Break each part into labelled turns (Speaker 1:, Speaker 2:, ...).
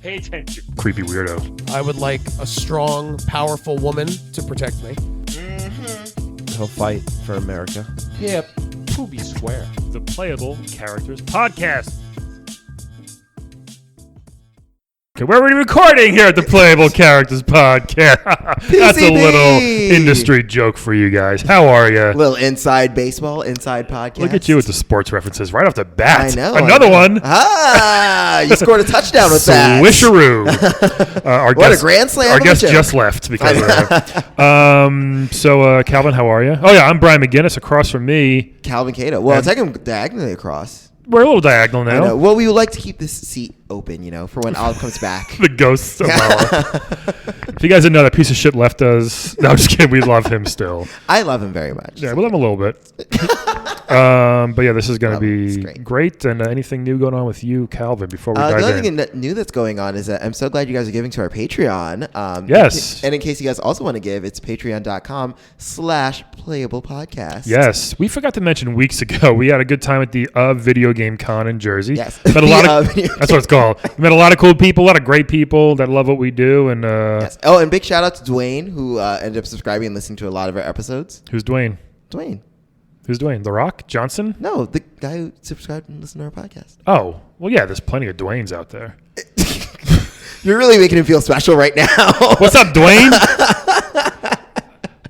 Speaker 1: Pay attention, creepy weirdo.
Speaker 2: I would like a strong, powerful woman to protect me.
Speaker 3: He'll fight for America.
Speaker 1: Yeah, Poopy Square. The Playable Characters Podcast. Okay, where are we recording here at the Playable Characters Podcast? That's a little industry joke for you guys. How are you?
Speaker 3: Little inside baseball, inside podcast.
Speaker 1: Look at you with the sports references right off the bat.
Speaker 3: I know.
Speaker 1: Another one.
Speaker 3: You scored a touchdown with that.
Speaker 1: Swisheroo.
Speaker 3: What a grand slam.
Speaker 1: Our guest just left because of that. So, Calvin, how are you? Oh, yeah, I'm Brian McGinnis. Across from me,
Speaker 3: Calvin Cato. Well, take him diagonally across.
Speaker 1: We're a little diagonal now.
Speaker 3: I know. Well, we would like to keep this seat open, for when Olive comes back.
Speaker 1: The ghosts of Olive. If you guys didn't know, that piece of shit left us. No, I'm just kidding. We love him still.
Speaker 3: I love him very much.
Speaker 1: Yeah, we love him a little bit. But yeah, this is going to be great. And anything new going on with you, Calvin, before we dive in?
Speaker 3: The only thing new that's going on is that I'm so glad you guys are giving to our Patreon.
Speaker 1: Yes.
Speaker 3: And in case you guys also want to give, it's patreon.com/playablepodcast.
Speaker 1: Yes. We forgot to mention weeks ago, we had a good time at the Video Game Con in Jersey.
Speaker 3: Yes.
Speaker 1: Met a lot of, that's what it's called. We met a lot of cool people, a lot of great people that love what we do. And
Speaker 3: yes. Oh, and big shout out to Dwayne, who ended up subscribing and listening to a lot of our episodes.
Speaker 1: Who's Dwayne?
Speaker 3: Dwayne.
Speaker 1: Who's Dwayne? The Rock? Johnson?
Speaker 3: No, the guy who subscribed and listened to our podcast.
Speaker 1: Oh, well, yeah, there's plenty of Dwaynes out there.
Speaker 3: You're really making him feel special right now.
Speaker 1: What's up, Dwayne?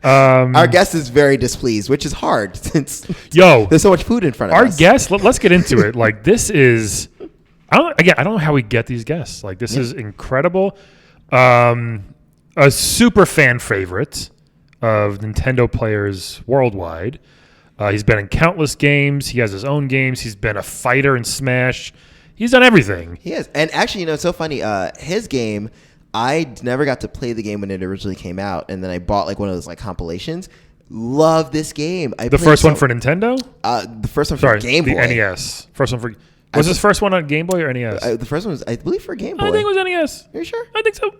Speaker 3: Our guest is very displeased, which is hard since there's so much food in front of us.
Speaker 1: Our guest, let's get into it. Like, this is, I don't know how we get these guests. Like, this is incredible. A super fan favorite of Nintendo players worldwide. He's been in countless games. He has his own games. He's been a fighter in Smash. He's done everything.
Speaker 3: He is. And actually, it's so funny. His game, I never got to play the game when it originally came out. And then I bought one of those compilations. Love this game.
Speaker 1: The first one for Nintendo?
Speaker 3: The first one for Game Boy.
Speaker 1: The NES. First one for... Was this first one on Game Boy or NES?
Speaker 3: The first one was, I believe, for Game Boy.
Speaker 1: I think it was NES.
Speaker 3: Are you sure?
Speaker 1: I think so.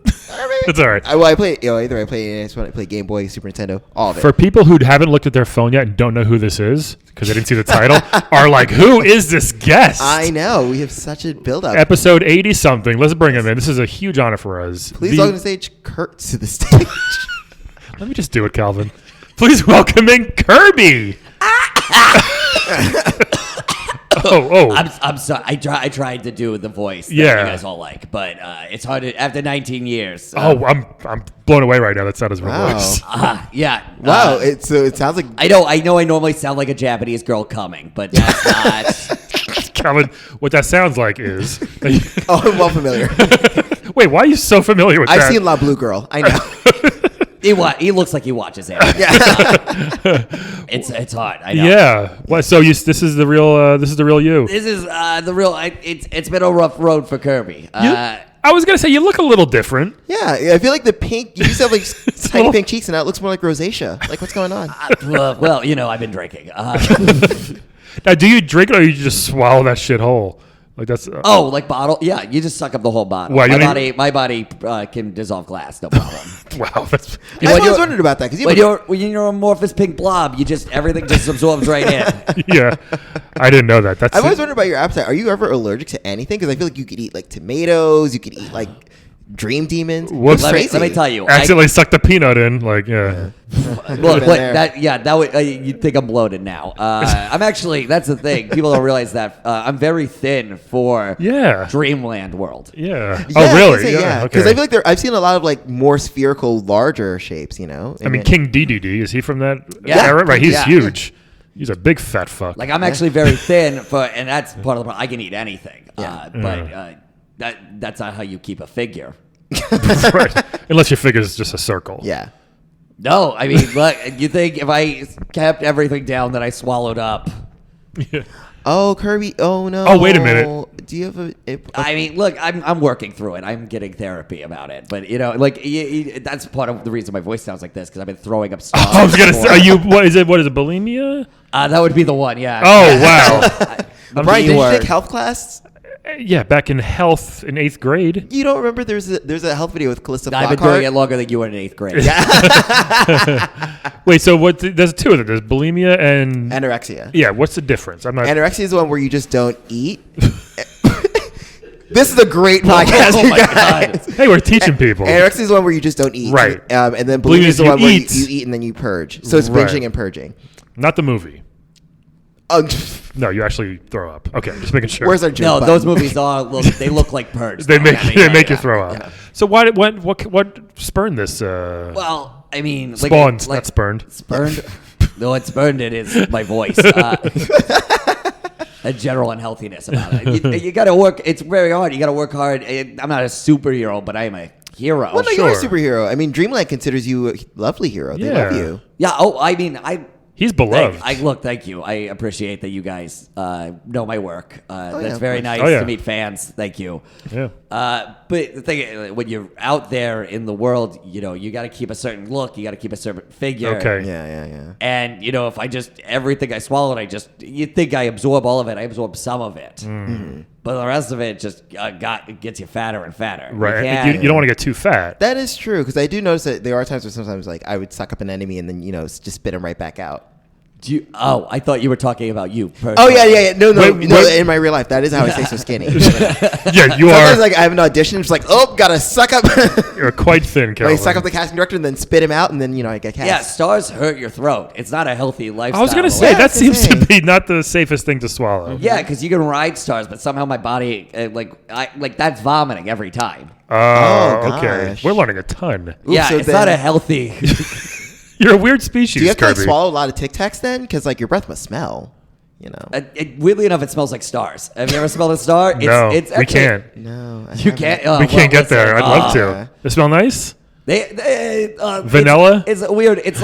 Speaker 1: That's all right.
Speaker 3: I play either I play NES, I play Game Boy, Super Nintendo, all of it.
Speaker 1: For people who haven't looked at their phone yet and don't know who this is because they didn't see the title, are like, who is this guest?
Speaker 3: I know. We have such a build-up.
Speaker 1: Episode 80-something. Let's bring him in. This is a huge honor for us.
Speaker 3: Please welcome to the stage, Kurt, to the stage.
Speaker 1: Let me just do it, Calvin. Please welcome in Kirby. Oh!
Speaker 4: I'm sorry. I tried to do the voice that you guys all like, but it's hard after 19 years.
Speaker 1: I'm blown away right now. That sounded my voice.
Speaker 4: Yeah.
Speaker 3: Wow. It sounds like
Speaker 4: I know. I normally sound like a Japanese girl coming, but that's not.
Speaker 1: Calvin, what that sounds like is.
Speaker 3: I'm well familiar.
Speaker 1: Wait, why are you so familiar with that?
Speaker 3: I've seen La Blue Girl. I know.
Speaker 4: He looks like he watches anime.
Speaker 3: Yeah.
Speaker 4: It's hard. I know.
Speaker 1: Yeah. Well, so this is the real you.
Speaker 4: This is the real. It's been a rough road for Kirby.
Speaker 1: I was gonna say you look a little different.
Speaker 3: Yeah, I feel like the pink. You used to have tiny pink cheeks, and now it looks more like rosacea. Like, what's going on?
Speaker 4: Well, I've been drinking.
Speaker 1: Now, do you drink it or you just swallow that shit whole? Like that's
Speaker 4: like bottle? Yeah, you just suck up the whole bottle.
Speaker 1: Wow,
Speaker 4: my body can dissolve glass, no problem.
Speaker 1: Wow, that's.
Speaker 3: I was wondering about that because
Speaker 4: when you're amorphous pink blob, everything just absorbs right in.
Speaker 1: Yeah, I didn't know that.
Speaker 3: I've always wondered about your appetite. Are you ever allergic to anything? Because I feel like you could eat tomatoes. You could eat Dream Demons.
Speaker 4: Let me tell you.
Speaker 1: Accidentally sucked the peanut in. Yeah.
Speaker 4: Look, that would you'd think I'm bloated now. I'm actually. That's the thing. People don't realize that I'm very thin for Dreamland World.
Speaker 1: Yeah. Oh, really?
Speaker 3: Yeah. Because I feel like I've seen a lot of more spherical, larger shapes. I
Speaker 1: mean, King DDD, is he from that era? Right. He's huge. He's a big fat fuck.
Speaker 4: I'm actually very thin and that's part of the problem. I can eat anything. But that's not how you keep a figure.
Speaker 1: Right. Unless your figure is just a circle.
Speaker 3: Yeah.
Speaker 4: No, I mean, look, you think if I kept everything down that I swallowed up.
Speaker 1: Yeah.
Speaker 3: Oh, Kirby. Oh, no.
Speaker 1: Oh, wait a minute.
Speaker 3: Do you have
Speaker 4: I mean, look, I'm working through it. I'm getting therapy about it. But, that's part of the reason my voice sounds like this, because I've been throwing up stuff.
Speaker 1: I was going to say, what is it, bulimia?
Speaker 4: That would be the one, yeah.
Speaker 1: Oh, wow.
Speaker 3: Brian, did you take health class?
Speaker 1: Yeah, back in health in 8th grade.
Speaker 3: You don't remember there's a health video with Calista Flockhart?
Speaker 4: I've been doing it longer than you were in 8th grade.
Speaker 1: Wait, so there's two of them. There's bulimia and...
Speaker 3: anorexia.
Speaker 1: Yeah, what's the difference?
Speaker 3: Anorexia is the one where you just don't eat. This is a great podcast.
Speaker 4: Oh
Speaker 3: you
Speaker 4: my
Speaker 3: guys.
Speaker 4: God.
Speaker 1: Hey, we're teaching people.
Speaker 3: Anorexia is the one where you just don't eat.
Speaker 1: Right.
Speaker 3: And then bulimia is the
Speaker 1: you
Speaker 3: one where you
Speaker 1: eat.
Speaker 3: eat and then you purge. So it's
Speaker 1: Right.
Speaker 3: binging and purging.
Speaker 1: Not the movie.
Speaker 3: Oh,
Speaker 1: No, you actually throw up. Okay, just making sure.
Speaker 3: where's our joke
Speaker 4: No,
Speaker 3: button?
Speaker 4: those movies they look like Purge.
Speaker 1: They
Speaker 4: though.
Speaker 1: make
Speaker 4: I mean,
Speaker 1: they make you
Speaker 4: yeah.
Speaker 1: throw up. So what spurned this?
Speaker 4: Well, I mean,
Speaker 1: Spawned, not spurned.
Speaker 4: Spurned. No, what spurned it is my voice. A general unhealthiness about it. You got to work. It's very hard. You got to work hard. I'm not a superhero, but I am a hero.
Speaker 3: Well, no, you're a
Speaker 1: Sure.
Speaker 3: superhero. I mean, Dreamland considers you a lovely hero. They
Speaker 1: Yeah.
Speaker 3: love you.
Speaker 4: Yeah. Oh, I mean,
Speaker 1: He's beloved.
Speaker 4: Thank you. I appreciate that you guys know my work.
Speaker 3: yeah,
Speaker 4: That's
Speaker 3: of
Speaker 4: very
Speaker 3: course.
Speaker 4: nice
Speaker 1: Oh, yeah.
Speaker 4: to meet fans. Thank you.
Speaker 1: Yeah.
Speaker 4: But the thing, when you're out there in the world, you got to keep a certain look. You got to keep a certain figure.
Speaker 1: Okay.
Speaker 3: Yeah.
Speaker 4: And if I just everything I swallowed, you think I absorb all of it. I absorb some of it, but the rest of it just gets you fatter and fatter.
Speaker 1: Right.
Speaker 4: can't-
Speaker 1: You don't want to get too fat.
Speaker 3: That is true because I do notice that there are times where sometimes like I would suck up an enemy and then just spit him right back out.
Speaker 4: I thought you were talking about you.
Speaker 3: Oh
Speaker 4: personally.
Speaker 3: yeah. No.
Speaker 1: Wait.
Speaker 3: In my real life, that is how I stay so skinny.
Speaker 1: Yeah, you
Speaker 3: Sometimes
Speaker 1: are.
Speaker 3: like I have an audition, it's like, oh, gotta suck up.
Speaker 1: You're quite thin,
Speaker 3: I
Speaker 1: Calvin.
Speaker 3: suck up the casting director and then spit him out, and then I get cast.
Speaker 4: Yeah, stars hurt your throat. It's not a healthy lifestyle.
Speaker 1: I was gonna say
Speaker 3: Yeah,
Speaker 1: that
Speaker 3: that's the
Speaker 1: seems to
Speaker 3: thing.
Speaker 1: be not the safest thing to swallow.
Speaker 4: Yeah, because you can ride stars, but somehow my body, that's vomiting every time.
Speaker 1: Oh, okay.
Speaker 3: gosh.
Speaker 1: We're learning a ton.
Speaker 4: Yeah,
Speaker 3: so
Speaker 4: it's not
Speaker 3: then-
Speaker 4: a healthy.
Speaker 1: You're a weird species,
Speaker 3: Do you have to like,
Speaker 1: Kirby.
Speaker 3: swallow a lot of Tic Tacs then? Because like your breath must smell.
Speaker 4: Weirdly enough, it smells like stars. Have you ever smelled a star?
Speaker 1: No,
Speaker 4: it's
Speaker 1: we
Speaker 4: actually-
Speaker 1: can't.
Speaker 3: No, I
Speaker 4: You
Speaker 3: haven't.
Speaker 4: can't.
Speaker 1: We can't get there. I'd love to. They smell nice. Vanilla?
Speaker 4: It's weird. It's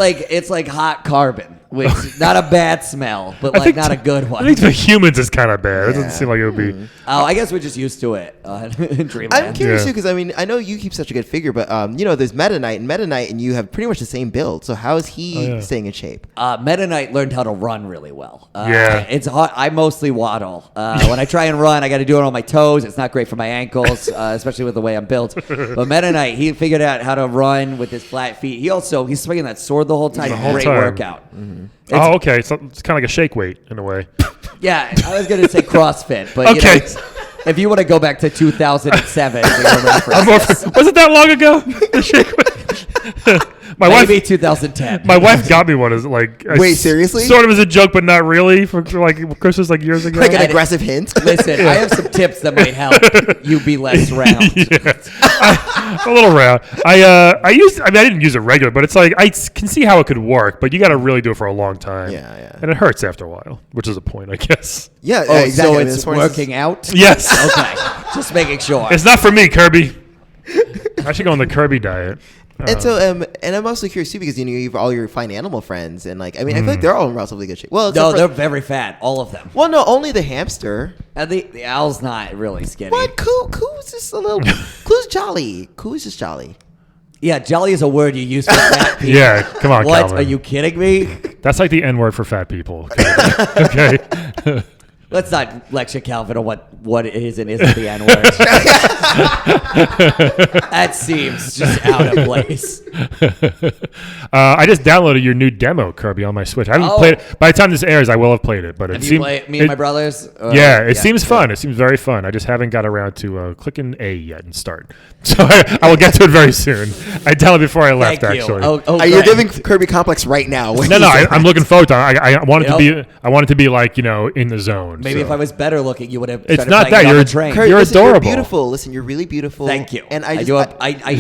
Speaker 4: like hot carbon, which not a bad smell, but
Speaker 1: I
Speaker 4: like
Speaker 1: think
Speaker 4: not a good one.
Speaker 1: I think for humans it's kind of bad. It doesn't
Speaker 3: Yeah.
Speaker 1: seem like it would be.
Speaker 4: Oh, I guess we're just used to it in Dreamland.
Speaker 3: I'm curious
Speaker 1: Yeah.
Speaker 3: too because I mean I know you keep such a good figure, but there's Meta Knight and Meta Knight, and you have pretty much the same build. So how is he
Speaker 1: yeah.
Speaker 3: staying in shape?
Speaker 4: Meta Knight learned how to run really well.
Speaker 1: Yeah.
Speaker 4: It's hard. I mostly waddle. When I try and run, I got to do it on my toes. It's not great for my ankles, especially with the way I'm built. But Meta Knight, he figured out how to run with his flat feet. He's swinging that sword the whole time.
Speaker 1: The whole
Speaker 4: Great
Speaker 1: time.
Speaker 4: workout.
Speaker 1: Oh, okay. So it's kind of like a shake weight in a way.
Speaker 4: Yeah, I was going to say CrossFit, but
Speaker 1: Okay.
Speaker 4: if you want to go back to 2007, for your reference,
Speaker 1: Was it that long ago? The shake weight. My
Speaker 4: maybe
Speaker 1: wife.
Speaker 4: 2010.
Speaker 1: My wife got me one as like.
Speaker 3: Wait, seriously?
Speaker 1: Sort of as a joke, but not really for like Christmas like years ago.
Speaker 3: Like an aggressive hint?
Speaker 4: Listen, I have some tips that might help you be less round.
Speaker 1: A little round. I didn't use it regular, but it's like I can see how it could work, but you got to really do it for a long time.
Speaker 3: Yeah.
Speaker 1: And it hurts after a while, which is a point, I guess.
Speaker 3: Yeah,
Speaker 4: Oh,
Speaker 3: exactly.
Speaker 4: so
Speaker 3: I mean,
Speaker 4: it's
Speaker 3: this one is-
Speaker 4: working out?
Speaker 1: Yes.
Speaker 4: Okay, just making sure.
Speaker 1: It's not for me, Kirby. I should go on the Kirby diet.
Speaker 3: And so, and I'm also curious too because you have all your fine animal friends, and like I mean, I feel like they're all in relatively good shape. Well,
Speaker 4: No,
Speaker 3: except for-
Speaker 4: they're very fat, all of them.
Speaker 3: well, no, only the hamster.
Speaker 4: And the owl's not really skinny.
Speaker 3: What? Coo's just a little. Coo's jolly. Coo's just jolly.
Speaker 4: Yeah, jolly is a word you use for fat people.
Speaker 1: Yeah, come on,
Speaker 4: What?
Speaker 1: Calvin.
Speaker 4: Are you kidding me?
Speaker 1: That's like the N word for fat people. Okay. Okay.
Speaker 4: Let's not lecture Calvin on what is and isn't the N-word. That seems just out of place.
Speaker 1: I just downloaded your new demo, Kirby, on my Switch. I haven't
Speaker 4: Oh.
Speaker 1: played it. By the time this airs, I will have played it. But it
Speaker 4: Have you
Speaker 1: seems
Speaker 4: played Me and My Brothers?
Speaker 1: Yeah, it seems fun. It seems very fun. I just haven't got around to clicking A yet and start. So I will get to it very soon. I tell it before I left,
Speaker 4: Thank you.
Speaker 1: actually.
Speaker 3: You're
Speaker 4: great.
Speaker 3: giving Kirby complex right now.
Speaker 1: No, I'm looking forward to it. I want it to
Speaker 4: You
Speaker 1: be. I want it to be like in the zone.
Speaker 4: Maybe
Speaker 1: so.
Speaker 4: if I was better looking, you would have.
Speaker 1: It's
Speaker 4: started
Speaker 1: not
Speaker 4: playing
Speaker 1: that,
Speaker 4: it on
Speaker 1: you're-
Speaker 4: the train.
Speaker 3: Kirby,
Speaker 1: You're
Speaker 3: listen,
Speaker 1: adorable.
Speaker 3: You're beautiful. Listen, you're really beautiful.
Speaker 4: Thank you.
Speaker 3: And
Speaker 4: I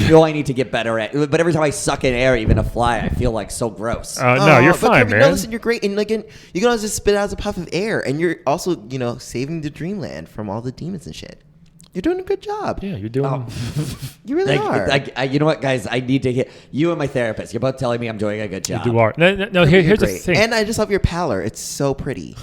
Speaker 4: know I need to get better at. But every time I suck in air, even a fly, I feel like so gross.
Speaker 1: No, you're
Speaker 3: but
Speaker 1: fine,
Speaker 3: Kirby,
Speaker 1: man.
Speaker 3: No, listen, you're great, and like, you can always just spit out as a puff of air, and you're also, saving the Dreamland from all the demons and shit. You're doing a good job.
Speaker 1: Yeah, you're doing.
Speaker 3: You really are.
Speaker 4: You know what, guys? I need to hear you and my therapist. You're both telling me I'm doing a good job.
Speaker 1: You are. No,
Speaker 3: You're
Speaker 1: here's the
Speaker 3: great.
Speaker 1: thing.
Speaker 3: And I just love your pallor. It's so pretty.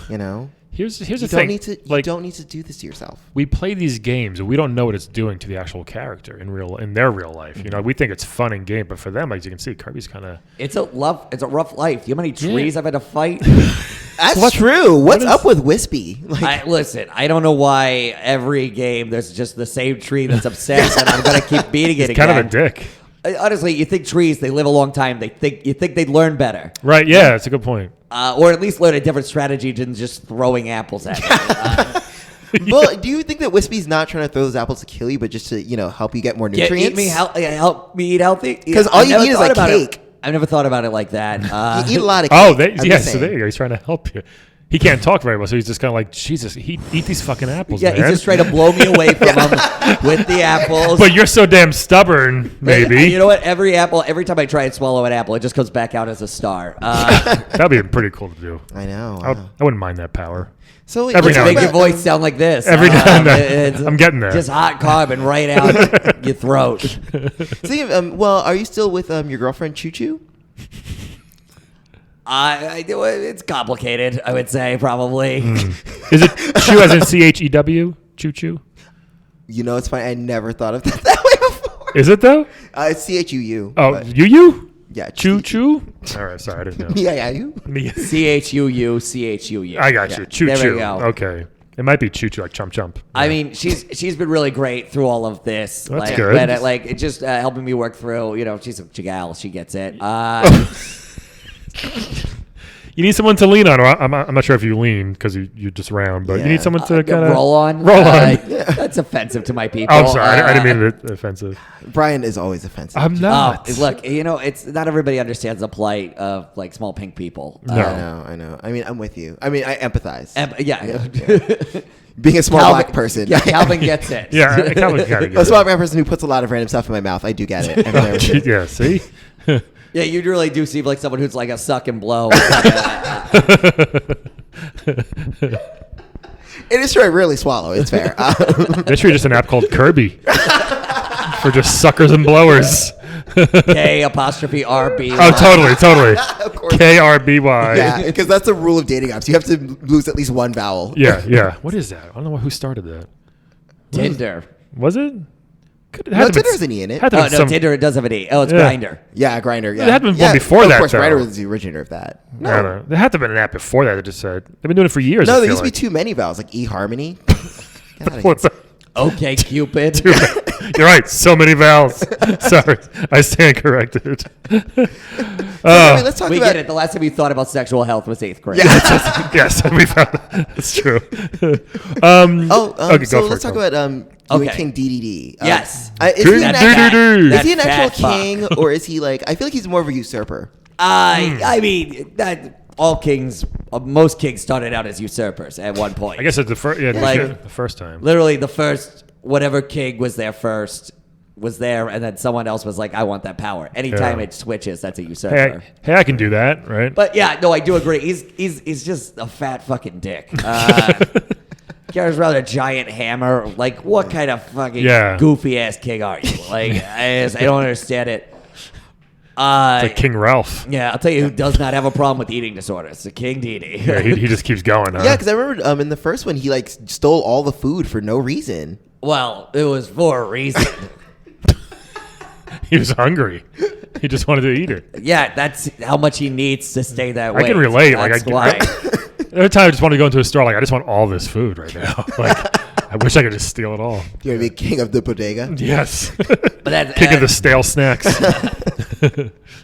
Speaker 1: Here's the
Speaker 3: You
Speaker 1: thing.
Speaker 3: don't need to. You
Speaker 1: like,
Speaker 3: don't need to do this to yourself.
Speaker 1: we play these games and we don't know what it's doing to the actual character in their real life. We think it's fun in game, but for them, as you can see, Kirby's kind of.
Speaker 4: It's a rough life. You know how many trees I've had to fight?
Speaker 3: That's true. What's up with Wispy?
Speaker 4: Listen, I don't know why every game there's just the same tree that's obsessed, and I'm gonna keep beating it again.
Speaker 1: kind of a dick.
Speaker 4: Honestly, you think trees, they live a long time. You think they'd learn better,
Speaker 1: Right, yeah, that's a good point.
Speaker 4: or at least learn a different strategy than just throwing apples at you.
Speaker 3: Well, do you think that Wispy's not trying to throw those apples to kill you, but just to help you get more nutrients?
Speaker 4: Help me eat healthy.
Speaker 3: Because all you need is like cake.
Speaker 4: I've never thought about it like that.
Speaker 3: You eat a lot of cake.
Speaker 1: So there you go. He's trying to help you. He can't talk very well, so he's just kind of like, Jesus, eat these fucking apples,
Speaker 4: Yeah,
Speaker 1: man.
Speaker 4: he's just trying to blow me away from him with the apples.
Speaker 1: But you're so damn stubborn, maybe.
Speaker 4: You know what? Every time I try and swallow an apple, it just comes back out as a star.
Speaker 1: That'd be pretty cool to do.
Speaker 3: I know.
Speaker 1: I wouldn't mind that power.
Speaker 3: So
Speaker 1: Every now and
Speaker 4: make your voice sound like this.
Speaker 1: Every now and then. I'm getting there.
Speaker 4: Just hot carbon right out your throat.
Speaker 3: Well, are you still with your girlfriend Choo Choo?
Speaker 4: I do it. It's complicated, I would say, probably.
Speaker 1: Is it chew as in CHEW? Choo choo?
Speaker 3: It's funny. I never thought of that way before.
Speaker 1: Is it though?
Speaker 3: It's CHUU.
Speaker 1: Oh, you?
Speaker 3: Yeah.
Speaker 1: Choo choo? All right, sorry, I didn't know.
Speaker 3: Yeah, you.
Speaker 4: CHUU, CHUU.
Speaker 1: I got you. Choo
Speaker 4: There
Speaker 1: choo.
Speaker 4: we go.
Speaker 1: Okay. It might be choo choo, like chump chump.
Speaker 4: I mean, she's been really great through all of this.
Speaker 1: That's
Speaker 4: like,
Speaker 1: good.
Speaker 4: But, it's just helping me work through. She's a gal. She gets it.
Speaker 1: You need someone to lean on. Or I'm not sure if you lean because you're just round, but you need someone to kind of
Speaker 4: roll on.
Speaker 1: Roll on.
Speaker 4: That's offensive to my people.
Speaker 1: Oh, I'm sorry. I didn't mean it offensive.
Speaker 3: Brian is always offensive.
Speaker 1: I'm not.
Speaker 4: Look, it's not everybody understands the plight of like small pink people.
Speaker 1: No.
Speaker 3: I know. I mean, I'm with you. I mean, I empathize.
Speaker 4: Yeah.
Speaker 3: Being a small black person.
Speaker 4: Yeah, Calvin gets it.
Speaker 1: Yeah, I kind of got
Speaker 3: A small black person who puts a lot of random stuff in my mouth. I do get it.
Speaker 1: Yeah, see?
Speaker 4: Yeah, you really do seem like someone who's like a suck and blow.
Speaker 3: It is true. I rarely swallow. It's fair.
Speaker 1: There's just an app called Kirby for just suckers and blowers.
Speaker 4: K''RB.
Speaker 1: Oh, totally.
Speaker 3: Of course.
Speaker 1: KRBY.
Speaker 3: Yeah, because that's the rule of dating apps. You have to lose at least one vowel.
Speaker 1: Yeah. What is that? I don't know who started that.
Speaker 4: Tinder.
Speaker 1: Was it?
Speaker 3: No, Tinder's an E in it.
Speaker 4: Oh, no, Tinder, it does have an E. Oh, it's Grindr.
Speaker 3: Yeah, Grindr. Yeah,
Speaker 1: There had been one before
Speaker 3: of
Speaker 1: that,
Speaker 3: course,
Speaker 1: though.
Speaker 3: Grindr was the originator of that.
Speaker 1: I don't know. There had to have been an app before that just said. They've been doing it for years.
Speaker 3: No,
Speaker 1: I
Speaker 3: there
Speaker 1: feel
Speaker 3: used to be
Speaker 1: like.
Speaker 3: too many vowels, like eHarmony.
Speaker 1: What's that?
Speaker 4: Okay, Cupid.
Speaker 1: You're right. So many vowels. Sorry. I stand corrected.
Speaker 3: Let's talk
Speaker 4: We
Speaker 3: about
Speaker 4: get it. The last time you thought about sexual health was 8th grade.
Speaker 3: Yeah.
Speaker 1: Yes, we found that's true.
Speaker 3: so
Speaker 1: go for
Speaker 3: let's
Speaker 1: it,
Speaker 3: talk
Speaker 1: go.
Speaker 3: about King DDD.
Speaker 4: Yes.
Speaker 3: Is he an
Speaker 1: DDD.
Speaker 3: is he an actual
Speaker 4: That fat
Speaker 3: king, or is he like? I feel like he's more of a usurper.
Speaker 4: I mean, most kings started out as usurpers at one point.
Speaker 1: I guess it's the first. Yeah,
Speaker 4: Like-
Speaker 1: the first time.
Speaker 4: Literally, the first, whatever king was there first was there, and then someone else was like, I want that power. Anytime
Speaker 1: Yeah.
Speaker 4: it switches, that's a usurper.
Speaker 1: Hey, I can do that, right?
Speaker 4: But yeah, no, I do agree. He's just a fat fucking dick. Carries around a giant hammer. Like, what kind of fucking goofy ass king are you? Like, I don't understand it.
Speaker 1: It's like King Ralph.
Speaker 4: Yeah, I'll tell you who does not have a problem with eating disorders. The King Dedede.
Speaker 1: Yeah, he just keeps going. Huh?
Speaker 3: Yeah, because I remember in the first one he like stole all the food for no reason.
Speaker 4: Well, it was for a reason.
Speaker 1: He was hungry. He just wanted to eat it.
Speaker 4: Yeah, that's how much he needs to stay that way.
Speaker 1: I can relate.
Speaker 4: That's
Speaker 1: Like,
Speaker 4: why.
Speaker 1: Every time I just want to go into a store, like I just want all this food right now. Like I wish I could just steal it all.
Speaker 3: You want to be king of the bodega?
Speaker 1: Yes.
Speaker 4: But that's
Speaker 1: King of the stale snacks.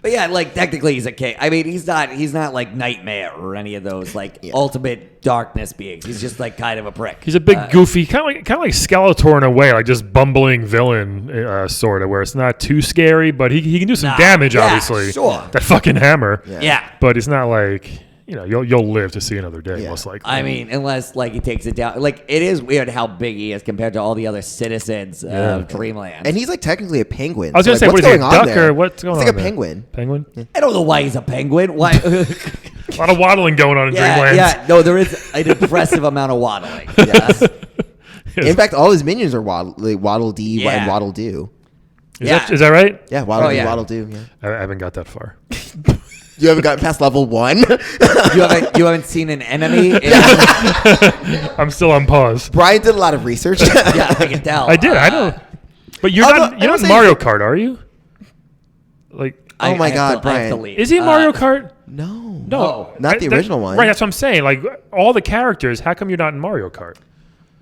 Speaker 4: But yeah, like technically he's a king. I mean, he's not like Nightmare or any of those like ultimate darkness beings. He's just like kind of a prick.
Speaker 1: He's a big goofy, kind of like Skeletor in a way, like just bumbling villain sort of, where it's not too scary, but he can do some damage, obviously.
Speaker 4: Sure.
Speaker 1: That fucking hammer.
Speaker 4: Yeah.
Speaker 1: But it's not like, you'll live to see another day, most likely.
Speaker 4: I mean, unless like he takes it down. Like it is weird how big he is compared to all the other citizens of Dreamland.
Speaker 3: And he's like technically a penguin.
Speaker 1: I was gonna say,
Speaker 3: what's
Speaker 1: what is he, a
Speaker 3: going on
Speaker 1: duck
Speaker 3: there?
Speaker 1: or what's going on?
Speaker 3: It's like a
Speaker 1: there?
Speaker 3: penguin.
Speaker 1: Penguin?
Speaker 4: I don't know why he's a penguin. Why?
Speaker 1: A lot of waddling going on in Dreamland.
Speaker 4: Yeah, no, there is an impressive amount of waddling. Yes.
Speaker 3: In fact, all his minions are Waddle Dee and Waddle Doo.
Speaker 1: Is that right?
Speaker 3: Yeah, Waddle Dee, Waddle Doo. Yeah.
Speaker 1: I haven't got that far.
Speaker 3: You haven't gotten past level 1?
Speaker 4: You haven't seen an enemy?
Speaker 1: I'm still on pause.
Speaker 3: Brian did a lot of research.
Speaker 4: Yeah, I can tell.
Speaker 1: I did. I know. But you're
Speaker 3: Although,
Speaker 1: not in Mario Kart, are you? Like,
Speaker 3: Oh my
Speaker 4: I have
Speaker 3: God,
Speaker 4: to- I have to
Speaker 3: Brian.
Speaker 4: leave.
Speaker 1: is he in Mario Kart?
Speaker 3: No.
Speaker 1: No,
Speaker 3: Not the original one.
Speaker 1: Right, that's what I'm saying. Like all the characters, how come you're not in Mario Kart?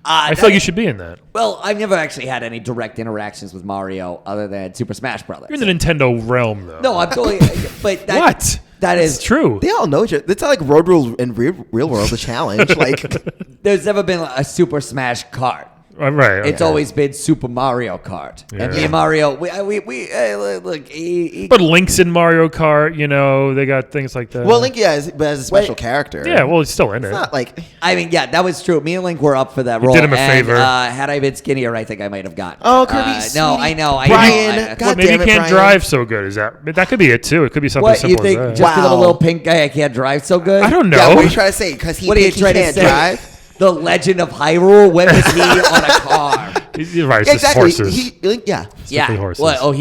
Speaker 1: I feel like you should be in that.
Speaker 4: Well, I've never actually had any direct interactions with Mario other than Super Smash Brothers.
Speaker 1: You're in the Nintendo realm, though.
Speaker 4: No, I'm totally. But that,
Speaker 1: What? It's true.
Speaker 3: They all know each other. It's not like Road Rules in real world, the challenge. Like,
Speaker 4: There's never been a Super Smash Kart.
Speaker 1: Right.
Speaker 4: It's
Speaker 1: okay.
Speaker 4: always been Super Mario Kart. And me
Speaker 1: Yeah.
Speaker 4: and Mario, we look.
Speaker 1: But Link's in Mario Kart, they got things like that.
Speaker 3: well, Link, but as a special character.
Speaker 1: Yeah, well, he's still in
Speaker 3: It's
Speaker 1: it.
Speaker 3: not like.
Speaker 4: I mean, yeah, that was true. Me and Link were up for that
Speaker 1: You
Speaker 4: role.
Speaker 1: did him a
Speaker 4: and,
Speaker 1: favor.
Speaker 4: Had I been skinnier, I think I might have gotten.
Speaker 3: Oh, Kirby,
Speaker 4: No,
Speaker 3: sweetie.
Speaker 4: I know.
Speaker 3: Brian,
Speaker 4: I know.
Speaker 3: God
Speaker 1: Maybe
Speaker 3: damn
Speaker 1: he
Speaker 3: it,
Speaker 1: can't
Speaker 3: Brian.
Speaker 1: drive so good. Is that could be it too? It could be something
Speaker 4: What you
Speaker 1: simple
Speaker 4: think?
Speaker 1: as
Speaker 4: Just
Speaker 1: that.
Speaker 4: because I'm a
Speaker 3: Wow.
Speaker 4: little pink guy, I can't drive so good.
Speaker 1: I don't know.
Speaker 3: Yeah, what are you trying to say? Because he
Speaker 4: What are you trying to
Speaker 3: can't
Speaker 4: say?
Speaker 3: drive?
Speaker 4: The Legend of Hyrule. When was he on a car?
Speaker 1: You're right. It's just
Speaker 3: Exactly.
Speaker 1: horses.
Speaker 3: Yeah.
Speaker 4: Yeah.
Speaker 1: horses.
Speaker 4: Well,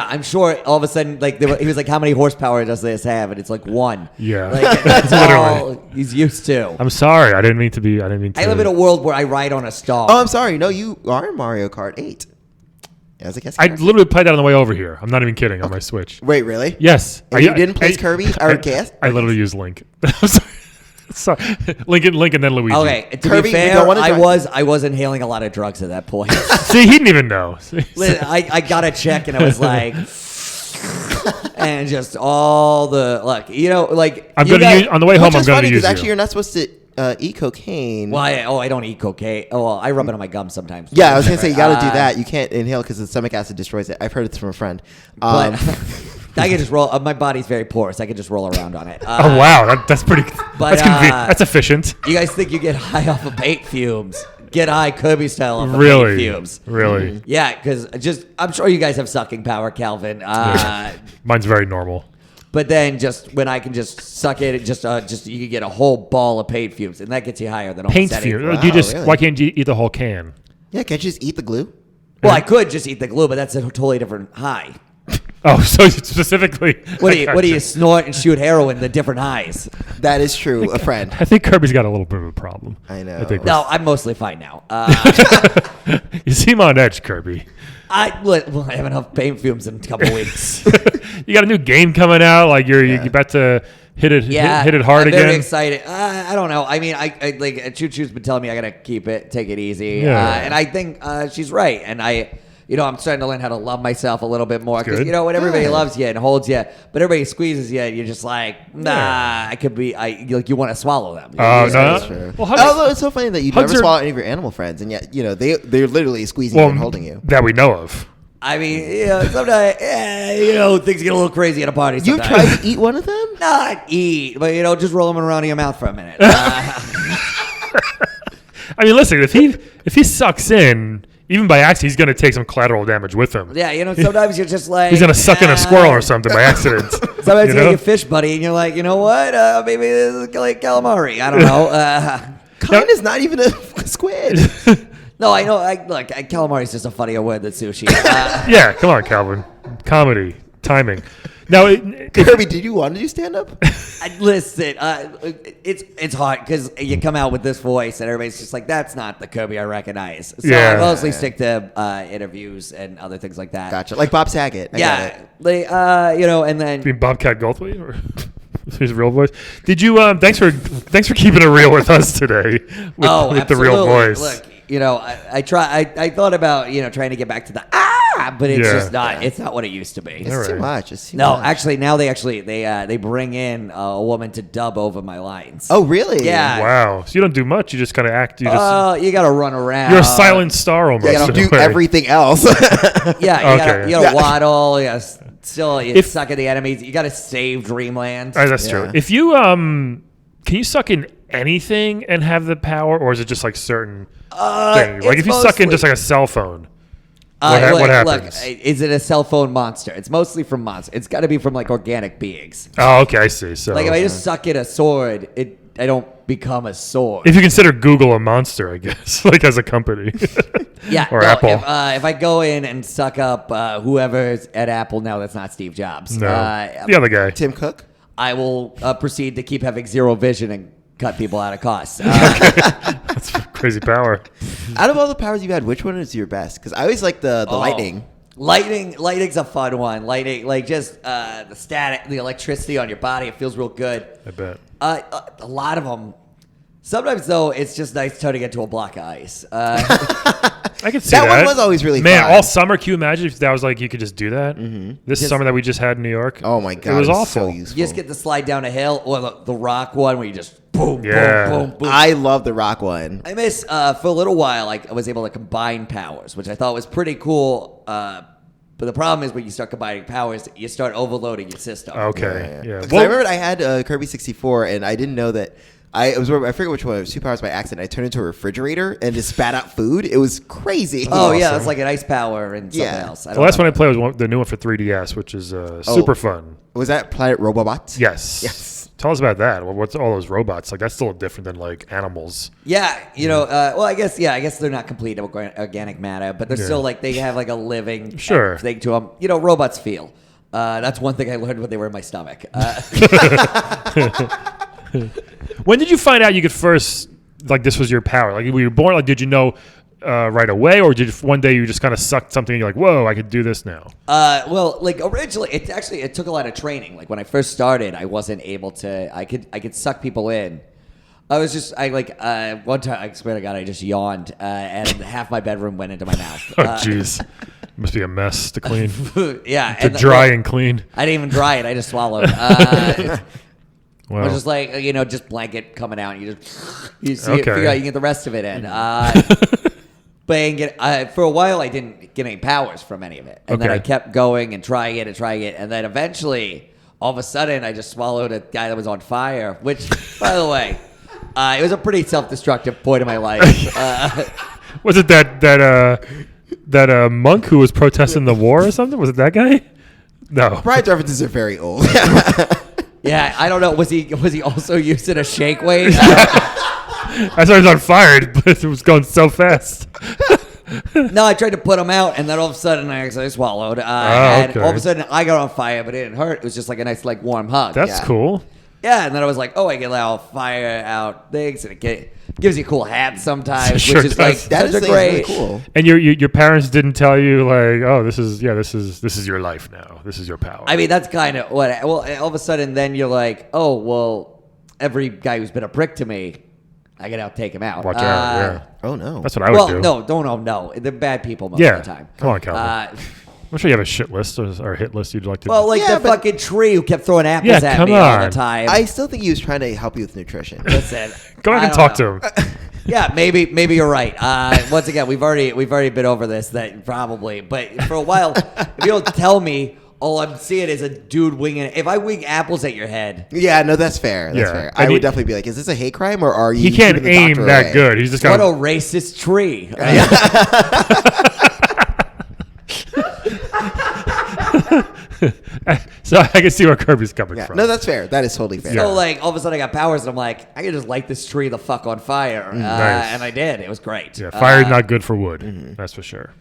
Speaker 4: I'm sure all of a sudden, like, he was like, how many horsepower does this have? And it's like 1.
Speaker 1: Yeah.
Speaker 4: Like, that's
Speaker 1: Literally.
Speaker 4: all he's used to.
Speaker 1: I'm sorry. I didn't mean to.
Speaker 4: I live in a world where I ride on a star.
Speaker 3: Oh, I'm sorry. No, you are in Mario Kart 8. As a guest.
Speaker 1: I literally played that on the way over here. I'm not even kidding on my Switch.
Speaker 3: Wait, really?
Speaker 1: Yes.
Speaker 3: And you didn't place Kirby or guest?
Speaker 1: I literally used Link. I'm sorry. Sorry. Link and then Luigi.
Speaker 4: Okay, to
Speaker 3: Kirby,
Speaker 4: be
Speaker 3: we
Speaker 4: fair,
Speaker 3: don't wanna
Speaker 4: I
Speaker 3: drive-
Speaker 4: was inhaling a lot of drugs at that point.
Speaker 1: See, he didn't even know.
Speaker 4: Listen, I got a check and I was like, and just all the like,
Speaker 1: I'm
Speaker 4: you
Speaker 1: gonna
Speaker 4: guys-
Speaker 1: use on the way home.
Speaker 3: Which
Speaker 1: I'm
Speaker 3: is
Speaker 1: gonna
Speaker 3: funny
Speaker 1: use
Speaker 3: because actually
Speaker 1: you.
Speaker 3: you're not supposed to eat cocaine.
Speaker 4: Well, I don't eat cocaine. Oh, well, I rub it on my gum sometimes.
Speaker 3: Yeah, I was gonna say you got to do that. You can't inhale because the stomach acid destroys it. I've heard it from a friend.
Speaker 4: But I can just roll. My body's very porous. I can just roll around on it.
Speaker 1: Oh wow, that's pretty.
Speaker 4: but,
Speaker 1: That's convenient. That's efficient.
Speaker 4: You guys think you get high off of bait fumes? Get high Kirby style off of bait
Speaker 1: Really,
Speaker 4: fumes.
Speaker 1: really.
Speaker 4: Yeah, because I'm sure you guys have sucking power, Calvin.
Speaker 1: Mine's very normal.
Speaker 4: But then just when I can just suck it, just you can get a whole ball of paint fumes, and that gets you higher than almost
Speaker 1: Paint
Speaker 4: anything.
Speaker 1: fume.
Speaker 3: Wow,
Speaker 1: You just
Speaker 3: really?
Speaker 1: why can't you eat the whole can?
Speaker 3: Yeah, can't you just eat the glue?
Speaker 4: Well, I could just eat the glue, but that's a totally different high.
Speaker 1: Oh, so specifically.
Speaker 4: What do you snort and shoot heroin? The different highs.
Speaker 3: That is true. A friend.
Speaker 1: I think Kirby's got a little bit of a problem.
Speaker 3: I know.
Speaker 1: I think
Speaker 4: No, I'm mostly fine now.
Speaker 1: you seem on edge, Kirby.
Speaker 4: I have enough paint fumes in a couple weeks.
Speaker 1: You got a new game coming out. Like you're about to hit it hit it hard
Speaker 4: I'm
Speaker 1: again.
Speaker 4: Very excited. I don't know. I mean, I like Choo Choo's been telling me I gotta take it easy.
Speaker 1: Yeah.
Speaker 4: And I think she's right. And I'm starting to learn how to love myself a little bit more because
Speaker 1: good.
Speaker 4: when everybody
Speaker 3: Good.
Speaker 4: loves you and holds you, but everybody squeezes you, you're just like, nah.
Speaker 1: Yeah.
Speaker 4: I could be. You want to swallow them.
Speaker 1: Oh, no.
Speaker 3: That's true.
Speaker 1: Well, hugs-
Speaker 3: Although it's so funny that you
Speaker 1: hugs
Speaker 3: never
Speaker 1: are-
Speaker 3: swallow any of your animal friends, and yet they're literally squeezing you and holding you.
Speaker 1: that we know of.
Speaker 4: I mean, sometimes things get a little crazy at a party.
Speaker 3: You've
Speaker 4: Sometimes.
Speaker 3: tried to eat one of them?
Speaker 4: Not eat, but just roll them around in your mouth for a minute.
Speaker 1: I mean, listen, if he sucks in, even by accident, he's gonna take some collateral damage with him.
Speaker 4: Yeah, sometimes you're just like
Speaker 1: He's gonna suck in a squirrel or something by accident.
Speaker 4: Sometimes
Speaker 1: you
Speaker 4: you
Speaker 1: know?
Speaker 4: get a fish buddy, and you're like, you know what? Maybe this is like calamari. I don't know.
Speaker 3: Kind is not even a squid.
Speaker 4: No, I know. Calamari is just a funnier word than sushi.
Speaker 1: Yeah, come on, Calvin. Comedy, timing. Now,
Speaker 3: Kirby, did you want to do stand up?
Speaker 4: Listen, it's hard because you come out with this voice, and everybody's just like, "That's not the Kirby I recognize." So
Speaker 1: Yeah.
Speaker 4: I mostly stick to interviews and other things like that.
Speaker 3: Gotcha. Like Bob Saget. I get it.
Speaker 4: And then
Speaker 1: being Bobcat Goldthwait or his real voice. Did you? Thanks for keeping it real with us today. With the real voice.
Speaker 4: Look, I thought about trying to get back to the but it's just not. It's not what it used to be.
Speaker 3: It's
Speaker 1: All
Speaker 3: too
Speaker 1: right.
Speaker 3: much. It's too
Speaker 4: No,
Speaker 3: much.
Speaker 4: actually, now they bring in a woman to dub over my lines.
Speaker 3: Oh, really?
Speaker 4: Yeah.
Speaker 1: Wow. So you don't do much. You just kind of act. You just.
Speaker 4: You got to run around.
Speaker 1: You're a silent star almost.
Speaker 3: Yeah,
Speaker 1: in
Speaker 3: do
Speaker 1: a way.
Speaker 3: everything else.
Speaker 4: Yeah,
Speaker 1: Okay.
Speaker 4: you gotta waddle. You gotta still
Speaker 1: If-
Speaker 4: suck at the enemies. You gotta save Dreamland.
Speaker 1: That's true.
Speaker 3: Yeah.
Speaker 1: If you can you suck in anything and have the power, or is it just like certain things? Like
Speaker 4: it's
Speaker 1: if you suck in
Speaker 4: mostly-
Speaker 1: just like a cell phone, what happens?
Speaker 4: Look, is it a cell phone monster? It's mostly from monsters. It's got to be from like organic beings.
Speaker 1: Oh, okay, I see. So
Speaker 4: Like if I just suck at a sword, I don't become a sword.
Speaker 1: if you consider Google a monster, I guess, like as a company.
Speaker 4: Yeah,
Speaker 1: or
Speaker 4: no,
Speaker 1: Apple.
Speaker 4: If I go in and suck up whoever's at Apple, no, that's not Steve Jobs.
Speaker 1: No, the other guy.
Speaker 3: Tim Cook?
Speaker 4: I will proceed to keep having zero vision and cut people out of costs.
Speaker 1: That's crazy power.
Speaker 3: Out of all the powers you've had, which one is your best? Because I always like the lightning.
Speaker 4: Lightning's a fun one. Lightning, like just the static, the electricity on your body. It feels real good.
Speaker 1: I bet.
Speaker 4: A lot of them. Sometimes, though, it's just nice turning into a block of ice.
Speaker 1: I could see
Speaker 3: That
Speaker 1: that.
Speaker 3: one was always really
Speaker 1: Man,
Speaker 3: fun.
Speaker 1: all summer, can you imagine if that was like you could just do that? This
Speaker 4: Just-
Speaker 1: summer that we just had in New York.
Speaker 3: Oh my god,
Speaker 1: It was
Speaker 3: so
Speaker 1: awful.
Speaker 3: useful.
Speaker 4: You just get to slide down a hill, or the rock one where you just boom,
Speaker 1: Yeah.
Speaker 4: boom, boom, boom.
Speaker 3: I love the rock one.
Speaker 4: I miss, for a little while, like, I was able to combine powers, which I thought was pretty cool. But the problem is when you start combining powers, you start overloading your system.
Speaker 1: Okay. Yeah.
Speaker 3: 'Cause
Speaker 1: Well,
Speaker 3: I remember I had Kirby 64, and I didn't know that. I forget which one. It was 2 powers by accident. I turned into a refrigerator and just spat out food. It was crazy.
Speaker 4: Oh, yeah,
Speaker 1: Awesome.
Speaker 4: it's like an ice power and something
Speaker 3: Yeah.
Speaker 4: else.
Speaker 1: the last one I played was the new one for 3DS, which is super fun.
Speaker 3: Was that Planet Robobots?
Speaker 1: Yes.
Speaker 3: Yes.
Speaker 1: Tell us about that. What's all those robots? Like, that's still different than like animals.
Speaker 4: Yeah, well, I guess they're not complete organic matter, but they're still like, they have like a living
Speaker 1: Sure.
Speaker 4: thing to them. Robots feel. That's one thing I learned when they were in my stomach.
Speaker 1: When did you find out you could first, like, this was your power? Like, were you born, like, did you know right away, or did one day you just kind of sucked something and you're like, whoa, I could do this now?
Speaker 4: Well, like originally, it took a lot of training. Like when I first started, I wasn't able to. I could suck people in. One time, I swear to God, I just yawned, and half my bedroom went into my mouth.
Speaker 1: Oh, jeez. Must be a mess to clean.
Speaker 4: Yeah,
Speaker 1: To dry and clean.
Speaker 4: I didn't even dry it. I just swallowed.
Speaker 1: Wow.
Speaker 4: I was just like, just blanket coming out. And you see it,
Speaker 1: Okay.
Speaker 4: figure out you can get the rest of it in. But I didn't get, for a while, I didn't get any powers from any of it. And then
Speaker 1: Okay.
Speaker 4: I kept going and trying it. And then eventually, all of a sudden, I just swallowed a guy that was on fire, which, by the way, it was a pretty self-destructive point in my life.
Speaker 1: Was it that monk who was protesting the war or something? Was it that guy? No.
Speaker 3: Brian's references are very old.
Speaker 4: Yeah, I don't know. Was he also using a shake weight?
Speaker 1: I thought he was on fire, but it was going so fast.
Speaker 4: No, I tried to put him out, and then all of a sudden I accidentally swallowed. And
Speaker 1: okay.
Speaker 4: all of a sudden I got on fire, but it didn't hurt. It was just like a nice, like, warm hug.
Speaker 1: That's cool.
Speaker 4: Yeah, and then I was like, oh, I can allow fire out things, and it gives you cool hats sometimes,
Speaker 1: Sure
Speaker 4: which is like
Speaker 1: does.
Speaker 3: That
Speaker 4: such
Speaker 3: is
Speaker 4: a
Speaker 3: really
Speaker 4: great.
Speaker 3: cool.
Speaker 1: And your parents didn't tell you, like, oh, this is your life now. This is your power.
Speaker 4: I mean, that's kind of what. Well, all of a sudden, then you're like, oh, well, every guy who's been a prick to me, I can now take him out.
Speaker 1: Watch out. Yeah.
Speaker 3: Oh no.
Speaker 1: That's what I would do.
Speaker 4: No. They're bad people most
Speaker 1: Yeah.
Speaker 4: of the time.
Speaker 1: Come on, Calvin. I'm sure you have a shit list or hit list you'd like to.
Speaker 4: Well, like
Speaker 3: Yeah,
Speaker 4: the
Speaker 3: but-
Speaker 4: fucking tree who kept throwing apples
Speaker 1: Yeah,
Speaker 4: at
Speaker 1: come
Speaker 4: me all
Speaker 1: on.
Speaker 4: the time.
Speaker 3: I still think he was trying to help you with nutrition.
Speaker 4: Listen,
Speaker 1: go ahead
Speaker 4: I
Speaker 1: and
Speaker 4: don't
Speaker 1: talk
Speaker 4: know.
Speaker 1: to him.
Speaker 4: Yeah, maybe you're right. Once again, we've already been over this. That probably, but for a while, if you don't tell me, all I'm seeing is a dude winging. If I wing apples at your head,
Speaker 3: Yeah, no, that's fair. That's
Speaker 1: Yeah.
Speaker 3: fair.
Speaker 1: And
Speaker 3: I
Speaker 1: he-
Speaker 3: would definitely be like, is this a hate crime or are you?
Speaker 1: He can't
Speaker 3: keeping the
Speaker 1: aim
Speaker 3: doctor
Speaker 1: that
Speaker 3: away?
Speaker 1: good. He's just
Speaker 4: what
Speaker 1: got.
Speaker 4: a racist tree.
Speaker 1: So I can see where Kirby's coming
Speaker 3: Yeah,
Speaker 1: from.
Speaker 3: no, that's fair. That is totally fair.
Speaker 1: Yeah.
Speaker 4: So like all of a sudden I got powers and I'm like I can just light this tree the fuck on fire,
Speaker 1: Nice.
Speaker 4: and I did. It was great.
Speaker 1: Yeah, fire's not good for wood. That's for sure.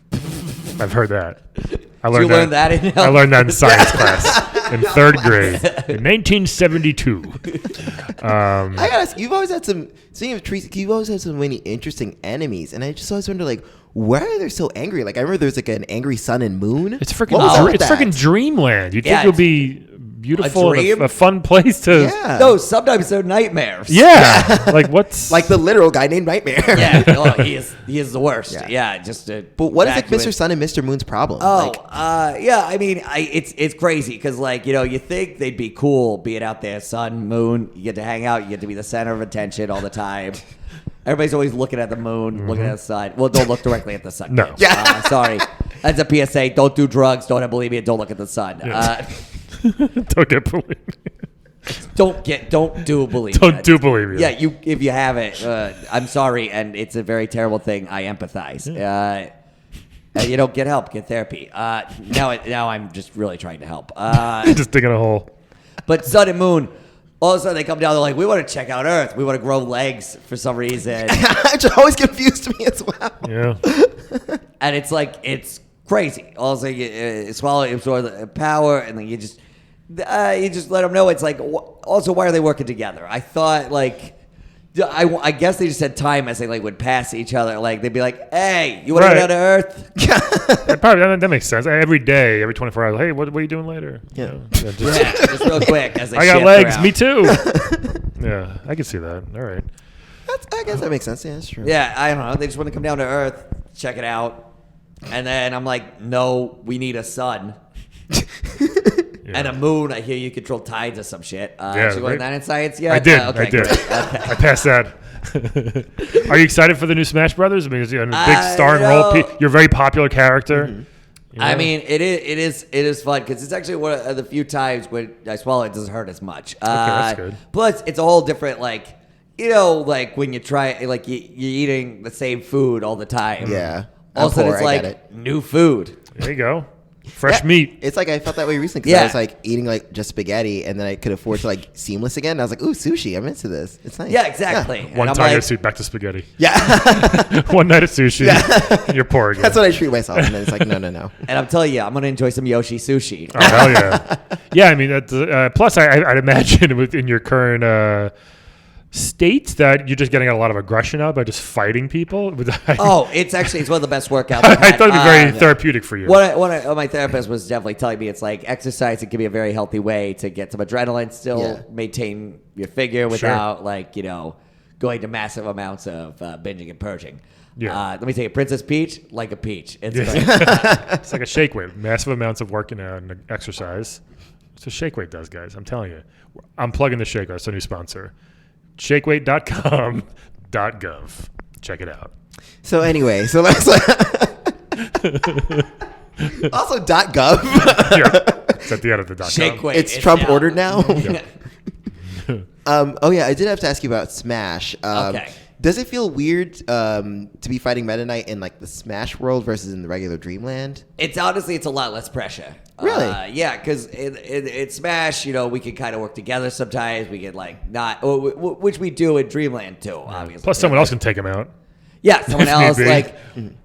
Speaker 1: I've heard that. I
Speaker 4: you learn that in
Speaker 1: I learned that in science class in 3rd grade in 1972.
Speaker 3: I gotta ask, you've always had some. Speaking of trees, you've always had so many interesting enemies, and I just always wonder, like, why are they so angry? Like, I remember there's like an angry sun and moon.
Speaker 1: It's freaking.
Speaker 3: What was up with
Speaker 1: It's
Speaker 3: that?
Speaker 1: freaking dreamland. You think
Speaker 4: Yeah,
Speaker 1: it'll be beautiful, and
Speaker 4: dream?
Speaker 1: a fun place to.
Speaker 3: Yeah.
Speaker 4: No, sometimes they're nightmares.
Speaker 1: Yeah. Like what's
Speaker 3: Like the literal guy named Nightmare.
Speaker 4: Yeah. Oh, he is the worst.
Speaker 3: Yeah.
Speaker 4: Yeah. Just to
Speaker 3: But what is like
Speaker 4: evacuate.
Speaker 3: Mr. Sun and Mr. Moon's problem?
Speaker 4: Oh,
Speaker 3: Like,
Speaker 4: yeah. I mean, it's crazy because, like, you think they'd be cool being out there, sun, moon. You get to hang out. You get to be the center of attention all the time. Everybody's always looking at the moon, looking at the sun. Well, don't look directly at the sun.
Speaker 1: No.
Speaker 4: kids.
Speaker 3: Yeah.
Speaker 4: Sorry. That's a PSA. Don't do drugs. Don't believe me. Don't look at the sun.
Speaker 1: Yeah. don't get believe me.
Speaker 4: Don't do believe.
Speaker 1: Don't
Speaker 4: it.
Speaker 1: do believe me.
Speaker 4: Yeah, if you have it, I'm sorry, and it's a very terrible thing. I empathize. Get help, get therapy. Now I'm just really trying to help.
Speaker 1: Just digging a hole.
Speaker 4: But sun and moon, all of a sudden they come down. They're like, we want to check out Earth. We want to grow legs for some reason,
Speaker 3: which always confused me as well.
Speaker 1: Yeah.
Speaker 4: and it's like it's crazy. All of a sudden you swallow, you absorb the power, and then you just let them know. It's like also why are they working together? I thought like. I guess they just had time as they like would pass each other. Like they'd be like, "Hey, you want to
Speaker 1: Right.
Speaker 4: go down to Earth?"
Speaker 1: That makes sense. Every day, every 24 hours. Hey, what are you doing later?
Speaker 3: Yeah.
Speaker 1: You know, just-
Speaker 4: Yeah, just real quick as they
Speaker 1: I got
Speaker 4: shift
Speaker 1: legs.
Speaker 4: around.
Speaker 1: Me too. Yeah, I can see that. All right.
Speaker 3: I guess that makes sense. Yeah, that's true.
Speaker 4: Yeah, I don't know. They just want to come down to Earth, check it out, and then I'm like, no, we need a sun. And a moon. I hear you control tides or some shit. Did you learn that in science yet?
Speaker 1: I did.
Speaker 4: Okay,
Speaker 1: I did.
Speaker 4: great. Okay.
Speaker 1: I passed that. Are you excited for the new Smash Brothers? I mean, it's a big starring role. You're a very popular character.
Speaker 3: Mm-hmm.
Speaker 1: You know?
Speaker 4: I mean, it is fun because it's actually one of the few times when I swallow it doesn't hurt as much.
Speaker 1: That's good.
Speaker 4: Plus, it's a whole different like when you try like you're eating the same food all the time.
Speaker 3: Yeah.
Speaker 4: All of a sudden,
Speaker 3: I'm
Speaker 4: it's
Speaker 3: poor, I
Speaker 4: like
Speaker 3: get it.
Speaker 4: new food.
Speaker 1: There you go. Fresh meat.
Speaker 3: It's like I felt that way recently because
Speaker 4: Yeah.
Speaker 3: I was like eating like just spaghetti, and then I could afford to like seamless again. And I was like, ooh, sushi. I'm into this. It's nice.
Speaker 4: Yeah, exactly. And
Speaker 1: One
Speaker 4: I'm
Speaker 1: time
Speaker 4: like,
Speaker 1: back to spaghetti.
Speaker 3: Yeah.
Speaker 1: One night of sushi. You're poor again.
Speaker 3: That's what I treat myself. And then it's like, no.
Speaker 4: and I'm telling you, I'm gonna enjoy some Yoshi sushi.
Speaker 1: Oh, hell yeah. Yeah, I mean, plus I'd imagine within your current state that you're just getting a lot of aggression out by just fighting people.
Speaker 4: Oh, it's one of the best workouts.
Speaker 1: I thought it'd be very therapeutic for you.
Speaker 4: My therapist was definitely telling me it's like exercise. It can be a very healthy way to get some adrenaline, still maintain your figure without going to massive amounts of binging and purging.
Speaker 1: Yeah.
Speaker 4: Let me tell you, Princess Peach, like a peach. It's great.
Speaker 1: It's like a shake weight. Massive amounts of working out and exercise. That's what shake weight does, guys. I'm telling you. I'm plugging the Shake. That's a new sponsor. Shakeweight.com.gov. Check it out.
Speaker 3: So anyway, so let's also .gov.
Speaker 1: Yeah, it's at the end of the .com.
Speaker 4: Shake weight.
Speaker 3: It's Trump ordered now.
Speaker 1: Yeah.
Speaker 3: Oh yeah, I did have to ask you about Smash.
Speaker 4: Okay.
Speaker 3: Does it feel weird to be fighting Meta Knight in like the Smash world versus in the regular Dreamland?
Speaker 4: It's honestly, it's a lot less pressure.
Speaker 3: Really?
Speaker 4: Yeah, because in Smash, we can kind of work together sometimes. We can which we do in Dreamland too, obviously.
Speaker 1: Plus, someone else can take him out.
Speaker 4: Yeah, someone
Speaker 1: If need
Speaker 4: else.
Speaker 1: be.
Speaker 4: Like,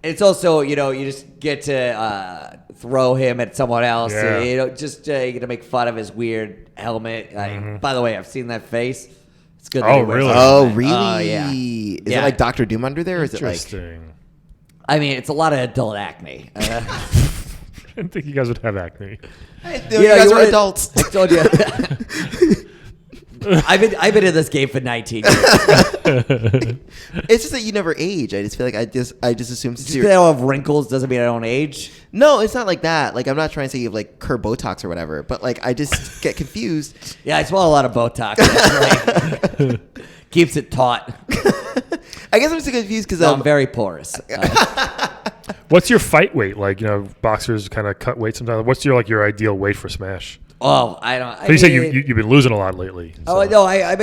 Speaker 4: it's also, you just get to throw him at someone else.
Speaker 1: Yeah.
Speaker 4: You get to make fun of his weird helmet. By the way, I've seen that face. It's good. That
Speaker 1: Oh,
Speaker 4: he wears
Speaker 1: really?
Speaker 4: it.
Speaker 3: Oh really?
Speaker 4: Yeah.
Speaker 3: Is
Speaker 4: Yeah.
Speaker 3: it like Dr. Doom under there? Or is it like?
Speaker 1: Interesting.
Speaker 4: I mean, it's a lot of adult acne.
Speaker 1: I didn't think you guys would have acne.
Speaker 3: You guys are
Speaker 4: wanna-
Speaker 3: adults.
Speaker 4: I told you. I've been in this game for 19 years.
Speaker 3: It's just that you never age. I just feel like I just assumed.
Speaker 4: Just because I don't have wrinkles doesn't mean I don't age.
Speaker 3: No, it's not like that. Like I'm not trying to say you have like curb Botox or whatever, but like I just get confused.
Speaker 4: Yeah, I swallow a lot of Botox. That's right. Keeps it taut.
Speaker 3: I guess I'm still confused because
Speaker 4: So I'm very porous.
Speaker 1: What's your fight weight? Like, boxers kind of cut weight sometimes. What's your ideal weight for Smash?
Speaker 4: I don't.
Speaker 1: So you said you've been losing a lot lately.
Speaker 4: Oh
Speaker 1: so.
Speaker 4: no, I've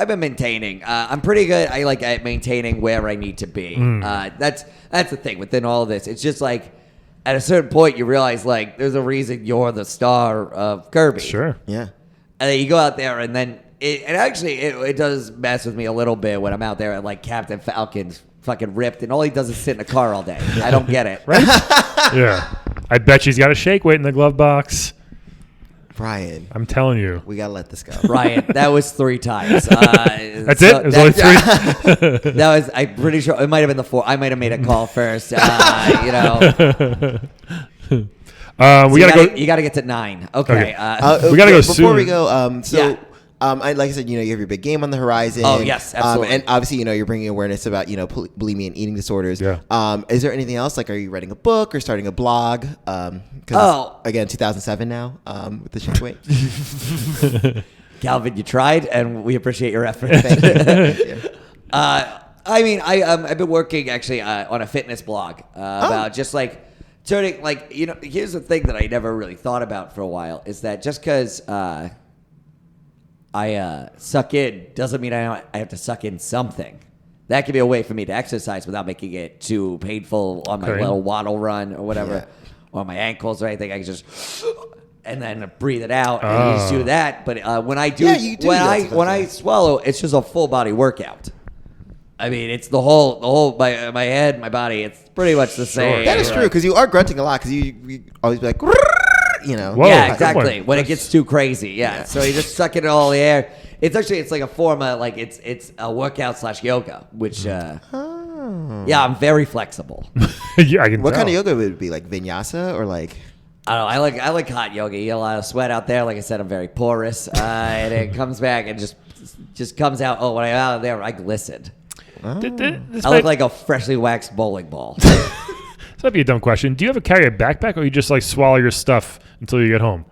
Speaker 4: been maintaining. I'm pretty good. I like at maintaining where I need to be. That's the thing within all of this. It's just like at a certain point you realize like there's a reason you're the star of Kirby.
Speaker 1: Sure.
Speaker 3: yeah.
Speaker 4: And then you go out there and then it does mess with me a little bit when I'm out there and like Captain Falcon's fucking ripped and all he does is sit in a car all day. I don't get it.
Speaker 1: Right? Yeah. I bet she's got a shake weight in the glove box.
Speaker 3: Brian,
Speaker 1: I'm telling you.
Speaker 3: we gotta let this go.
Speaker 4: Ryan, that was 3 times.
Speaker 1: That's it? It was only 3?
Speaker 4: That was. I'm pretty sure it might have been the 4. I might have made a call first.
Speaker 1: We
Speaker 4: You
Speaker 1: gotta go.
Speaker 4: You got to get to 9. Okay.
Speaker 1: We gotta go
Speaker 3: before
Speaker 1: soon.
Speaker 3: we go.
Speaker 4: Yeah.
Speaker 3: Like I said, you have your big game on the horizon.
Speaker 4: Oh, yes, absolutely.
Speaker 3: And obviously, you're bringing awareness about bulimia and eating disorders.
Speaker 1: Yeah.
Speaker 3: Is there anything else? Like, are you writing a book or starting a blog? Because again, 2007 now with the shake weight.
Speaker 4: Calvin, you tried, and we appreciate your effort.
Speaker 3: Thank you.
Speaker 4: I mean, I've been working actually on a fitness blog about just like turning Here's the thing that I never really thought about for a while is that just because I suck in doesn't mean I have to suck in something. That could be a way for me to exercise without making it too painful on my little waddle run or whatever, or my ankles or anything. I can just and then breathe it out and you just do that. But when I do, when I swallow, it's just a full body workout. I mean, it's the whole my head, my body. It's pretty much the same.
Speaker 3: That is true because you are grunting a lot because you always be like,
Speaker 1: Whoa,
Speaker 4: yeah,
Speaker 1: good
Speaker 4: exactly.
Speaker 1: one.
Speaker 4: When it gets too crazy, yeah. So you just suck in all the air. It's like a form of it's a workout / yoga, which yeah, I'm very flexible.
Speaker 1: Yeah, I can
Speaker 3: What
Speaker 1: tell.
Speaker 3: kind of yoga would it be? Like vinyasa or like?
Speaker 4: I don't know. I like hot yoga. You get a lot of sweat out there. Like I said, I'm very porous, and it comes back and just comes out. Oh, when I'm out of there, I glisten.
Speaker 1: This
Speaker 4: I
Speaker 1: might,
Speaker 4: look like a freshly waxed bowling ball.
Speaker 1: this might be a dumb question. Do you ever carry a backpack, or you just like swallow your stuff until you get home?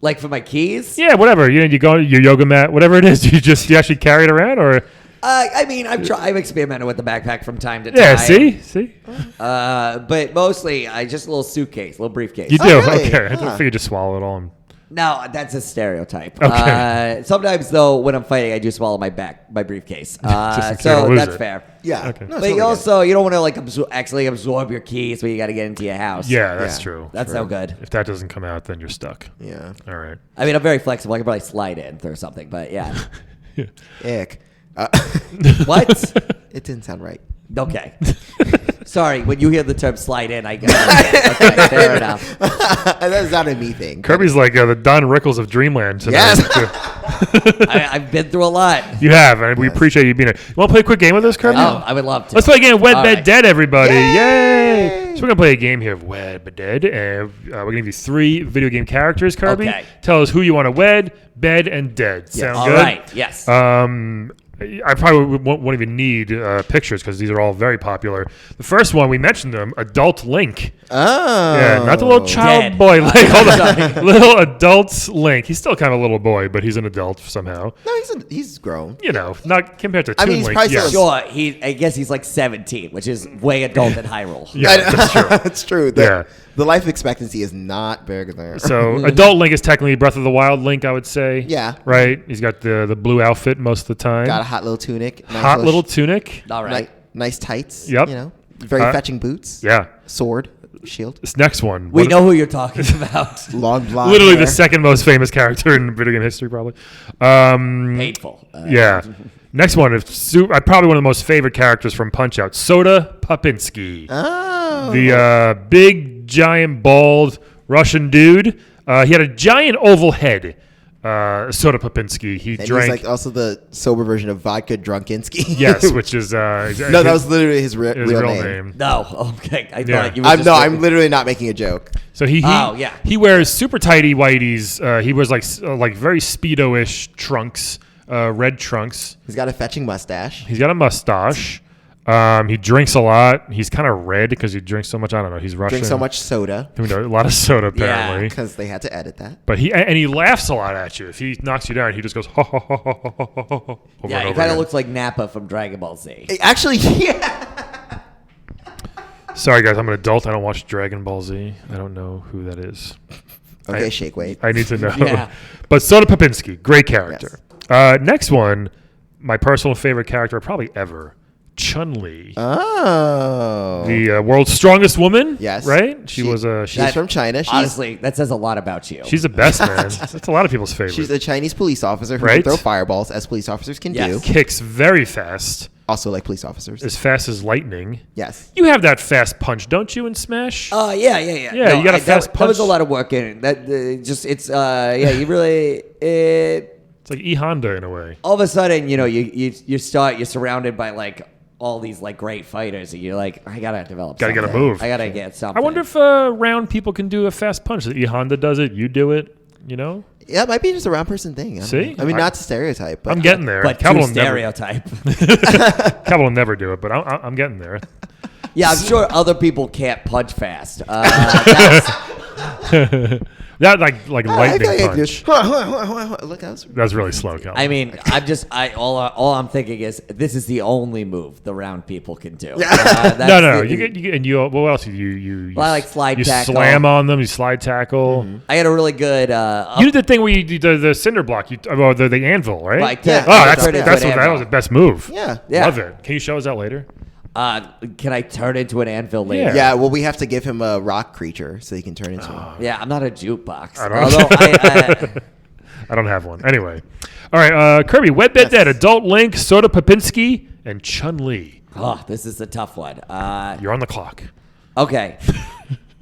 Speaker 4: Like for my keys?
Speaker 1: Yeah, whatever. You go to your yoga mat, whatever it is. You actually carry it around, or
Speaker 4: I mean, I've experimented with the backpack from time to time.
Speaker 1: yeah. See.
Speaker 4: But mostly, I just a little suitcase, little briefcase.
Speaker 1: You do.
Speaker 3: really?
Speaker 1: Okay. I
Speaker 3: Huh.
Speaker 1: figured just swallow it all. And,
Speaker 4: No, that's a stereotype.
Speaker 1: Okay.
Speaker 4: Sometimes, though, when I'm fighting, I do swallow my briefcase.
Speaker 1: Just in case you
Speaker 4: So
Speaker 1: lose
Speaker 4: that's
Speaker 1: it.
Speaker 4: fair.
Speaker 3: Yeah.
Speaker 1: Okay.
Speaker 3: No,
Speaker 4: But you don't want to like accidentally absorb your keys when you got to get into your house.
Speaker 1: yeah, that's
Speaker 3: Yeah.
Speaker 1: true.
Speaker 4: That's no good.
Speaker 1: If that doesn't come out, then you're stuck.
Speaker 3: Yeah.
Speaker 1: All right.
Speaker 4: I mean, I'm very flexible. I can probably slide in or something. But yeah.
Speaker 3: Ick.
Speaker 4: What?
Speaker 3: It didn't sound right.
Speaker 4: Okay. Sorry, when you hear the term slide in, I get it. Okay, fair enough.
Speaker 3: That's not a me thing.
Speaker 1: Kirby's like the Don Rickles of Dreamland tonight.
Speaker 3: Yes.
Speaker 4: I've been through a lot.
Speaker 1: You have, and we appreciate you being here. You want to play a quick game with us, Kirby?
Speaker 4: Oh, I would love to.
Speaker 1: Let's play a game of Wed,
Speaker 4: All
Speaker 1: Bed,
Speaker 4: right.
Speaker 1: Dead, everybody. Yay!
Speaker 3: Yay!
Speaker 1: So we're going to play a game here of Wed, Bed, Dead. And we're going to give you 3 video game characters, Kirby.
Speaker 4: Okay.
Speaker 1: Tell us who you want to wed, bed, and dead. Sound
Speaker 4: All
Speaker 1: good?
Speaker 4: right. Yes.
Speaker 1: I probably won't even need pictures because these are all very popular. The first one, we mentioned them, Adult Link.
Speaker 3: Oh.
Speaker 1: Yeah, not the little child
Speaker 4: Dead.
Speaker 1: boy Link. Hold on. Little adult Link. He's still kind of a little boy, but he's an adult somehow.
Speaker 3: No, he's grown.
Speaker 1: You know, not compared to
Speaker 3: I
Speaker 1: Toon
Speaker 3: mean, he's
Speaker 1: Link.
Speaker 3: probably
Speaker 1: yes.
Speaker 3: still
Speaker 4: Sure. I guess he's like 17, which is way adult in Hyrule.
Speaker 1: Yeah, that's true.
Speaker 3: That's true. The life expectancy is not big there.
Speaker 1: So adult Link is technically Breath of the Wild Link, I would say.
Speaker 3: Yeah.
Speaker 1: Right? He's got the blue outfit most of the time.
Speaker 3: Got a hot little tunic. Nice
Speaker 1: Hot little tunic.
Speaker 4: All right.
Speaker 3: Nice tights.
Speaker 1: Yep.
Speaker 3: You know, very
Speaker 1: Uh,
Speaker 3: fetching boots.
Speaker 1: Yeah.
Speaker 3: Sword, shield,
Speaker 1: This next one.
Speaker 4: We
Speaker 1: what-
Speaker 4: know who you're talking about.
Speaker 3: long blonde.
Speaker 1: Literally the
Speaker 3: hair.
Speaker 1: second most famous character in video game history, probably.
Speaker 4: Painful.
Speaker 1: Yeah. Next one is probably one of the most favorite characters from Punch-Out, Soda Popinski.
Speaker 3: Oh.
Speaker 1: The big, giant, bald Russian dude. He had a giant oval head. Soda Popinski. He
Speaker 3: And
Speaker 1: drank.
Speaker 3: he's like also the sober version of vodka drunkinski.
Speaker 1: Yes, which is
Speaker 3: no, that was literally his,
Speaker 1: his
Speaker 3: real name.
Speaker 4: No. Okay. I
Speaker 1: Yeah.
Speaker 4: thought you were just
Speaker 3: I'm literally not making a joke.
Speaker 1: So he
Speaker 4: Oh, yeah.
Speaker 1: he wears super tighty whiteys. He wears like very speedo-ish trunks, red trunks.
Speaker 3: He's got a fetching mustache.
Speaker 1: He's got a mustache. He drinks a lot. He's kind of red because he drinks so much. I don't know. He's Russian.
Speaker 3: Drinks so much soda
Speaker 1: A lot of soda apparently.
Speaker 3: because they had to edit that.
Speaker 1: But he laughs a lot at you. If he knocks you down, he just goes ha ha ha ha ha ha ha ha. Over
Speaker 4: Yeah,
Speaker 1: and
Speaker 4: he
Speaker 1: over
Speaker 4: kind
Speaker 1: again.
Speaker 4: of looks like Nappa from Dragon Ball Z.
Speaker 3: Actually, yeah.
Speaker 1: Sorry guys, I'm an adult. I don't watch Dragon Ball Z. I don't know who that is.
Speaker 3: Okay, shake weight.
Speaker 1: I need to know.
Speaker 4: Yeah.
Speaker 1: But Soda Popinski, great character. Next one, my personal favorite character probably ever, Chun-Li.
Speaker 3: Oh.
Speaker 1: The world's strongest woman.
Speaker 3: Yes.
Speaker 1: Right? She's
Speaker 3: from China.
Speaker 4: Honestly, that says a lot about you.
Speaker 1: the best, man. That's a lot of people's favorite.
Speaker 3: She's a Chinese police officer who
Speaker 1: Right?
Speaker 3: can throw fireballs, as police officers can
Speaker 4: Yes.
Speaker 3: do.
Speaker 1: Kicks very fast,
Speaker 3: Also, like police officers.
Speaker 1: as fast as lightning.
Speaker 3: Yes.
Speaker 1: You have that fast punch, don't you, in Smash?
Speaker 4: Yeah.
Speaker 1: Yeah, you got a fast
Speaker 4: That was a
Speaker 1: punch.
Speaker 4: lot of work in it. That you really
Speaker 1: It's like E Honda in a way.
Speaker 4: all of a sudden, you're surrounded by like all these like great fighters, and you're like, I gotta develop.
Speaker 1: Gotta get a
Speaker 4: something.
Speaker 1: move.
Speaker 4: I gotta get something.
Speaker 1: I wonder if round people can do a fast punch. E Honda does it, you do it. You know,
Speaker 3: Yeah, it might be just a round person thing. I don't
Speaker 1: See?
Speaker 3: know. I mean, not to stereotype, but
Speaker 1: I'm getting there.
Speaker 4: but
Speaker 1: Capital
Speaker 4: true
Speaker 1: never,
Speaker 4: stereotype.
Speaker 1: Capital will never do it, but I'm getting there.
Speaker 4: Yeah, I'm sure other people can't punch fast. That's,
Speaker 1: That like
Speaker 3: I
Speaker 1: lightning
Speaker 3: feel like
Speaker 1: punch.
Speaker 3: Look,
Speaker 1: That's really slow, Cal.
Speaker 4: I mean, all I'm thinking is this is the only move the round people can do.
Speaker 1: No. You get, and you. What else? You
Speaker 4: Well, I like slide
Speaker 1: you
Speaker 4: tackle.
Speaker 1: slam on them. You slide tackle.
Speaker 4: I had a really good.
Speaker 1: You did the thing where you did the cinder block. The anvil, right?
Speaker 4: Like,
Speaker 3: Yeah.
Speaker 1: Oh, that's
Speaker 4: turn into
Speaker 1: that
Speaker 4: an anvil.
Speaker 1: was the best move.
Speaker 3: Yeah.
Speaker 4: Yeah.
Speaker 1: Love it. Can you show us that later?
Speaker 4: Can I turn into an anvil later?
Speaker 1: Yeah.
Speaker 3: Yeah, well, we have to give him a rock creature so he can turn into one.
Speaker 4: Yeah, I'm not a jukebox.
Speaker 1: I don't-
Speaker 4: Although
Speaker 1: I don't have one. Anyway, all right. Kirby, Wed, Bed, Dead, Adult Link, Soda Popinski, and Chun-Li.
Speaker 4: this is a tough one.
Speaker 1: You're on the clock.
Speaker 4: Okay.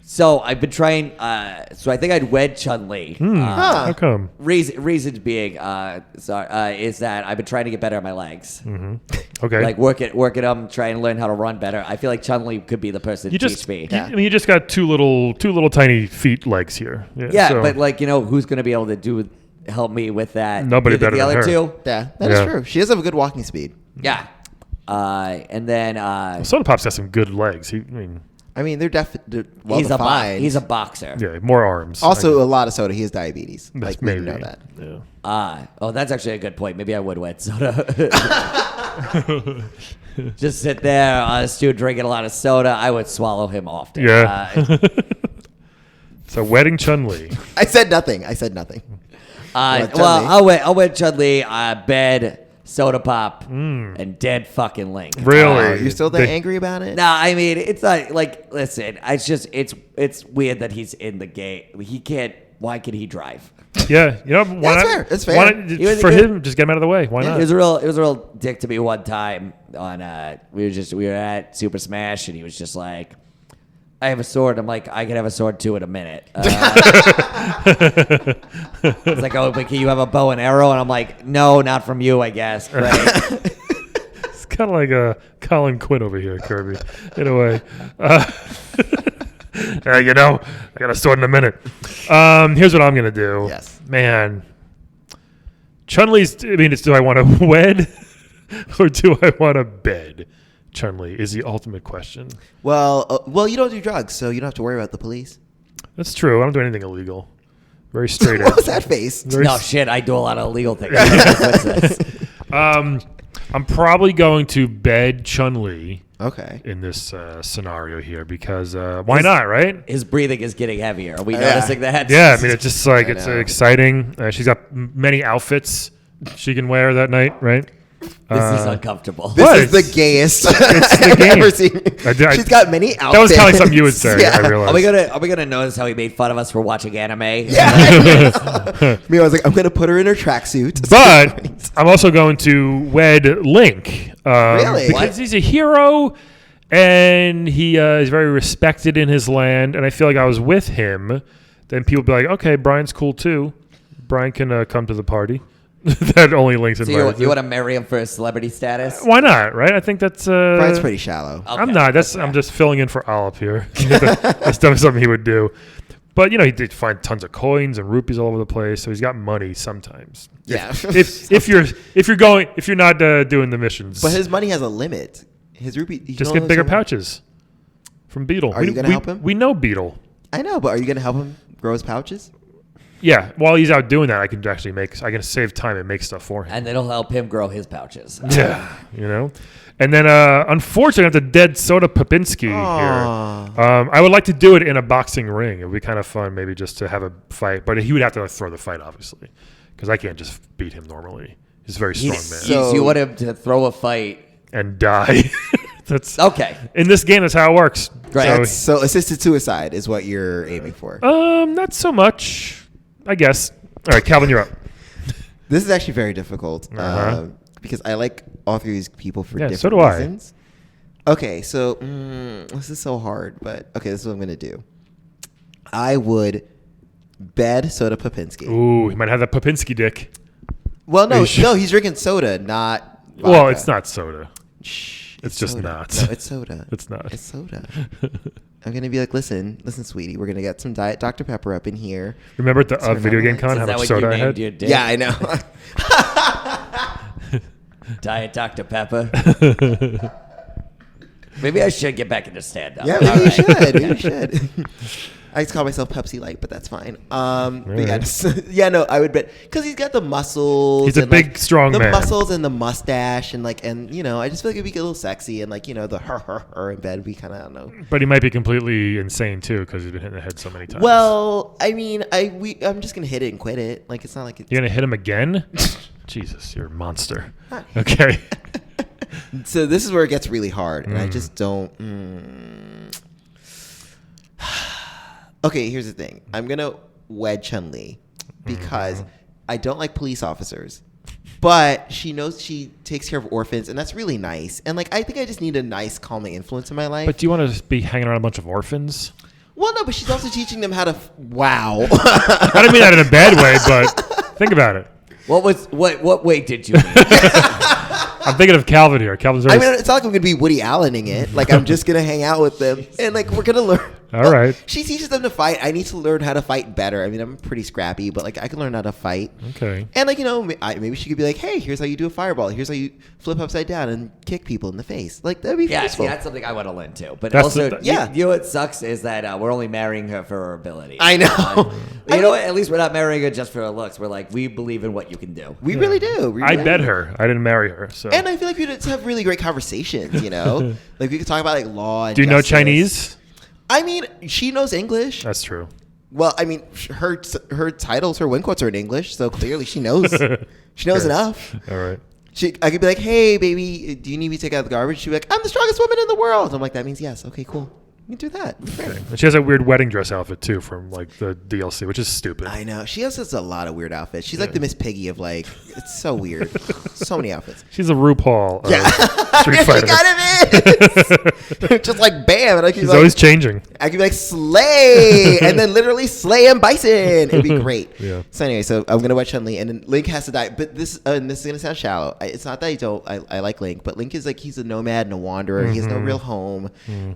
Speaker 4: So I've been trying. So I think I'd wed Chun-Li.
Speaker 1: How come?
Speaker 4: Reason being, is that I've been trying to get better at my legs.
Speaker 1: Okay.
Speaker 4: Like work at them, try and learn how to run better. I feel like Chun-Li could be the person
Speaker 1: you
Speaker 4: to
Speaker 1: just,
Speaker 4: teach me.
Speaker 1: I mean, you just got two little tiny feet legs here.
Speaker 4: Yeah,
Speaker 1: so-
Speaker 4: but like who's going to be able to help me with that?
Speaker 1: Nobody
Speaker 4: the
Speaker 1: better than
Speaker 4: other
Speaker 1: her.
Speaker 4: two.
Speaker 3: Yeah, that is
Speaker 1: Yeah.
Speaker 3: true. She does have a good walking speed.
Speaker 4: Yeah. And then
Speaker 1: Soda Pop's got some good legs.
Speaker 3: I mean, they're definitely well
Speaker 4: he's
Speaker 3: defined.
Speaker 4: he's a boxer.
Speaker 1: Yeah, more arms.
Speaker 3: Also, a lot of soda. He has diabetes.
Speaker 1: That's
Speaker 3: Like, we know that.
Speaker 1: Yeah.
Speaker 4: Oh, that's actually a good point. Maybe I would wet soda. Just sit there, Stu drinking a lot of soda. I would swallow him often.
Speaker 1: Yeah. So wedding Chun-Li.
Speaker 3: I said nothing. What,
Speaker 4: Well, I'll wet Chun-Li, bed, soda pop, and dead fucking Link.
Speaker 1: Really?
Speaker 3: You're still that angry about it?
Speaker 4: No, I mean it's not like. Listen, it's just it's weird that he's in the game. He can't. Why can he drive?
Speaker 1: Yeah, you know, why
Speaker 3: That's
Speaker 1: not?
Speaker 3: fair. That's fair.
Speaker 1: Why not, for him, just get him out of the way. Why
Speaker 4: It
Speaker 1: not?
Speaker 4: was a real dick to me one time on we were at Super Smash and he was just like, I have a sword. I'm like, I can have a sword too in a minute. It's like, oh, but can you have a bow and arrow? And I'm like, no, not from you, I guess. Right?
Speaker 1: It's kind of like a Colin Quinn over here, Kirby, in a way. You know, I got a sword in a minute. Here's what I'm gonna do.
Speaker 3: Yes.
Speaker 1: Man, Chun-Li's. I mean, do I want to wed or do I want to bed? Chun-Li is the ultimate question.
Speaker 3: Well, you don't do drugs, so you don't have to worry about the police.
Speaker 1: That's true. I don't do anything illegal. Very straight
Speaker 3: What
Speaker 1: edge.
Speaker 3: was that face?
Speaker 4: No shit, I do a lot of illegal things.
Speaker 1: I'm probably going to bed Chun-Li
Speaker 3: Okay.
Speaker 1: in this scenario here because why not, right?
Speaker 4: His breathing is getting heavier. Are we
Speaker 3: Yeah.
Speaker 4: noticing that?
Speaker 1: Yeah, I mean, it's just like, it's
Speaker 3: know.
Speaker 1: exciting. She's got many outfits she can wear that night, right?
Speaker 4: This is uncomfortable.
Speaker 3: This
Speaker 1: What?
Speaker 3: is the gayest
Speaker 1: the
Speaker 3: I've
Speaker 1: game.
Speaker 3: ever seen. She's got many outfits.
Speaker 1: That was kind of something you would say,
Speaker 3: Yeah.
Speaker 1: I realized.
Speaker 4: Are we gonna notice how he made fun of us for watching anime?
Speaker 3: Yeah. Me, I was like, I'm going to put her in her tracksuit.
Speaker 1: But I'm also going to wed Link.
Speaker 3: Really?
Speaker 1: Because
Speaker 3: What?
Speaker 1: he's a hero and he is very respected in his land. And I feel like I was with him. Then people be like, okay, Brian's cool too. Brian can come to the party. That only Link's
Speaker 4: So
Speaker 1: invited.
Speaker 4: you want to marry him for his celebrity status?
Speaker 1: Why not, right? I think that's...
Speaker 3: Brian's pretty shallow.
Speaker 4: Okay,
Speaker 1: I'm not. I'm just filling in for Olive here. That's definitely something he would do. But, you know, he did find tons of coins and rupees all over the place, so he's got money sometimes.
Speaker 3: Yeah.
Speaker 1: If you're not doing the missions.
Speaker 3: But his money has a limit. His rupee.
Speaker 1: Just get bigger pouches from Beetle.
Speaker 3: Are you gonna help him?
Speaker 1: We know Beetle.
Speaker 3: I know, but are you going to help him grow his pouches?
Speaker 1: Yeah, while he's out doing that, I can save time and make stuff for him.
Speaker 4: And it'll help him grow his pouches.
Speaker 1: Yeah, you know. And then, unfortunately, I have the dead Soda Popinski here. I would like to do it in a boxing ring. It would be kind of fun, maybe just to have a fight. But he would have to throw the fight, obviously, because I can't just beat him normally. He's a very strong man.
Speaker 3: So-
Speaker 4: You want him to throw a fight.
Speaker 1: And die. That's
Speaker 4: Okay.
Speaker 1: in this game. That's how it works.
Speaker 4: Great.
Speaker 3: So assisted suicide is what you're aiming for.
Speaker 1: Not so much, I guess. All right, Calvin, you're up.
Speaker 3: This is actually very difficult
Speaker 1: Uh-huh.
Speaker 3: because I like all three of these people for
Speaker 1: Yeah,
Speaker 3: different
Speaker 1: so do I.
Speaker 3: reasons. Okay, so this is so hard, but okay, this is what I'm going to do. I would bed Soda Popinski.
Speaker 1: Ooh, he might have that Popinski dick.
Speaker 3: Well, no,
Speaker 1: Ish.
Speaker 3: no, he's drinking soda, not vodka.
Speaker 1: Well, it's not soda.
Speaker 3: Shh,
Speaker 1: It's just
Speaker 3: soda.
Speaker 1: not.
Speaker 3: No, it's soda.
Speaker 1: It's not.
Speaker 3: It's soda. I'm going to be like, listen, sweetie, we're going to get some Diet Dr. Pepper up in here.
Speaker 1: Remember at the
Speaker 3: gonna
Speaker 1: video game
Speaker 3: have
Speaker 1: con
Speaker 4: Is
Speaker 1: how
Speaker 4: that
Speaker 1: much
Speaker 4: what
Speaker 1: soda
Speaker 4: you
Speaker 1: I
Speaker 4: named
Speaker 1: had?
Speaker 4: your dick?
Speaker 3: Yeah, I know.
Speaker 4: Diet Dr. Pepper. Maybe I should get back into stand-up.
Speaker 3: Yeah,
Speaker 4: All
Speaker 3: maybe you
Speaker 4: right.
Speaker 3: should. Maybe you should. I just call myself Pepsi Light, but that's fine. But yeah,
Speaker 1: Right.
Speaker 3: yeah, no, I would bet because he's got the muscles.
Speaker 1: He's a
Speaker 3: and,
Speaker 1: big, strong
Speaker 3: the
Speaker 1: man.
Speaker 3: muscles and the mustache and you know, I just feel like it'd be a little sexy and like you know the her in bed would be kind of I don't know.
Speaker 1: But he might be completely insane too because he's been hit in the head so many times.
Speaker 3: Well, I mean, I'm just gonna hit it and quit it. Like it's not like it's,
Speaker 1: You're gonna hit him again? Jesus, you're a monster. Okay.
Speaker 3: so this is where it gets really hard, and I
Speaker 1: Mm.
Speaker 3: just don't. Okay, here's the thing. I'm gonna wed Chun-Li because I don't like police officers, but she knows she takes care of orphans, and that's really nice. And like, I think I just need a nice, calming influence in my life.
Speaker 1: But do you want to be hanging around a bunch of orphans?
Speaker 3: Well, no, but she's also teaching them how to. Wow.
Speaker 1: I don't mean that in a bad way, but think about it.
Speaker 4: What weight did you mean?
Speaker 1: I'm thinking of Calvin here. Calvin's
Speaker 3: I
Speaker 1: very
Speaker 3: mean, it's not like I'm gonna be Woody Allening it. Like, I'm just gonna hang out with them, and like, we're gonna learn.
Speaker 1: All right.
Speaker 3: She teaches them to fight. I need to learn how to fight better. I mean, I'm pretty scrappy, but like I can learn how to fight.
Speaker 1: Okay.
Speaker 3: And like maybe she could be like, "Hey, here's how you do a fireball. Here's how you flip upside down and kick people in the face." Like that'd be
Speaker 4: Yeah,
Speaker 3: useful.
Speaker 4: see, that's something I want to learn too. But
Speaker 1: That's
Speaker 4: also,
Speaker 1: the-
Speaker 3: yeah.
Speaker 4: you know what sucks is that we're only marrying her for her ability.
Speaker 3: I know.
Speaker 4: You know what? At least we're not marrying her just for her looks. We're like, we believe in what you can do.
Speaker 3: We really do. We
Speaker 1: I
Speaker 3: really
Speaker 1: bet
Speaker 3: do.
Speaker 1: her. I didn't marry her. So.
Speaker 3: And I feel like we'd have really great conversations. Like we could talk about like law. And
Speaker 1: Do you know
Speaker 3: justice.
Speaker 1: Chinese?
Speaker 3: I mean, she knows English.
Speaker 1: That's true.
Speaker 3: Well, I mean, her titles, her win quotes are in English, so clearly she knows. She knows enough.
Speaker 1: All right.
Speaker 3: I could be like, "Hey, baby, do you need me to take out the garbage?" She'd be like, "I'm the strongest woman in the world." I'm like, "That means yes." Okay, cool. You can do that. Fair.
Speaker 1: And she has a weird wedding dress outfit too from like the DLC, which is stupid.
Speaker 3: I know. She also has a lot of weird outfits. She's like the Miss Piggy of like, it's so weird. So many outfits.
Speaker 1: She's a RuPaul. Street
Speaker 3: She
Speaker 1: Fighter.
Speaker 3: kind of is. Just like bam. And I could be
Speaker 1: She's
Speaker 3: like,
Speaker 1: always changing.
Speaker 3: I could be like, slay. And then literally slay and bison. It'd be great.
Speaker 1: Yeah.
Speaker 3: So anyway, so I'm going to watch Chun-Li. And then Link has to die. But this is going to sound shallow. It's not that I like Link. But Link is like, he's a nomad and a wanderer. He has no real home.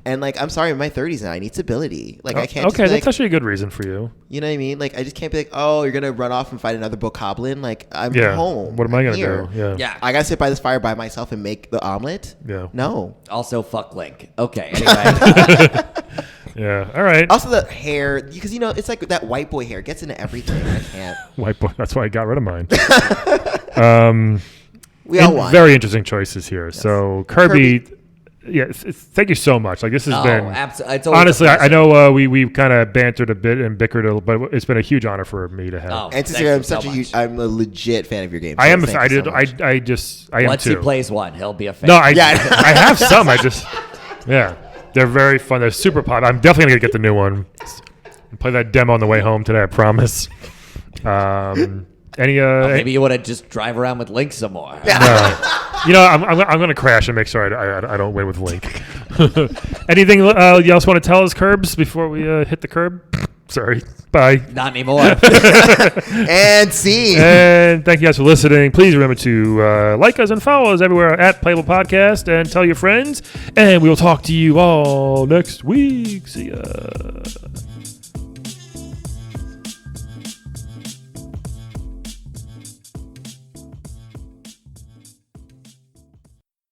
Speaker 3: And like, I'm sorry, in my 30s now, I need stability. Like I can't.
Speaker 1: Okay,
Speaker 3: just be
Speaker 1: that's
Speaker 3: like,
Speaker 1: actually a good reason for you.
Speaker 3: you know what I mean? Like I just can't be like, oh, you're gonna run off and fight another bokoblin. Like I'm
Speaker 1: Yeah.
Speaker 3: home.
Speaker 1: What am I
Speaker 3: I'm
Speaker 1: gonna
Speaker 3: here.
Speaker 1: do? Yeah.
Speaker 4: Yeah.
Speaker 3: I gotta sit by this fire by myself and make the omelet.
Speaker 1: Yeah.
Speaker 3: No.
Speaker 4: Also, fuck Link. Okay. Anyway.
Speaker 1: Yeah. All right.
Speaker 3: Also the hair, because it's like that white boy hair gets into everything. I can't.
Speaker 1: White boy. That's why I got rid of mine.
Speaker 3: We all want.
Speaker 1: Very interesting choices here. So Kirby. Yeah, thank you so much. Like this has been
Speaker 4: absolutely. It's always
Speaker 1: honestly.
Speaker 4: a
Speaker 1: I
Speaker 4: pleasure.
Speaker 1: know we kind of bantered a bit and bickered, but it's been a huge honor for me to have.
Speaker 4: Oh.
Speaker 3: And
Speaker 4: Thank
Speaker 3: sincerely,
Speaker 4: you
Speaker 3: I'm
Speaker 4: so
Speaker 3: such a
Speaker 4: much.
Speaker 3: huge. I'm a legit fan of your game.
Speaker 1: I am.
Speaker 3: so thank you so much.
Speaker 1: I am
Speaker 4: Once
Speaker 1: too.
Speaker 4: he plays one, he'll be a fan.
Speaker 1: No, I
Speaker 3: Yeah.
Speaker 1: I have some. Yeah, they're very fun. They're super pop. I'm definitely gonna get the new one. Play that demo on the way home today. I promise. Any
Speaker 4: Maybe you want to just drive around with Link some more.
Speaker 1: I'm gonna crash and make sure I don't win with Link. Anything you else want to tell us, Curbs, before we hit the curb? Sorry. Bye.
Speaker 4: Not anymore.
Speaker 3: And see.
Speaker 1: And thank you guys for listening. Please remember to like us and follow us everywhere at Playable Podcast and tell your friends. And we will talk to you all next week. See ya.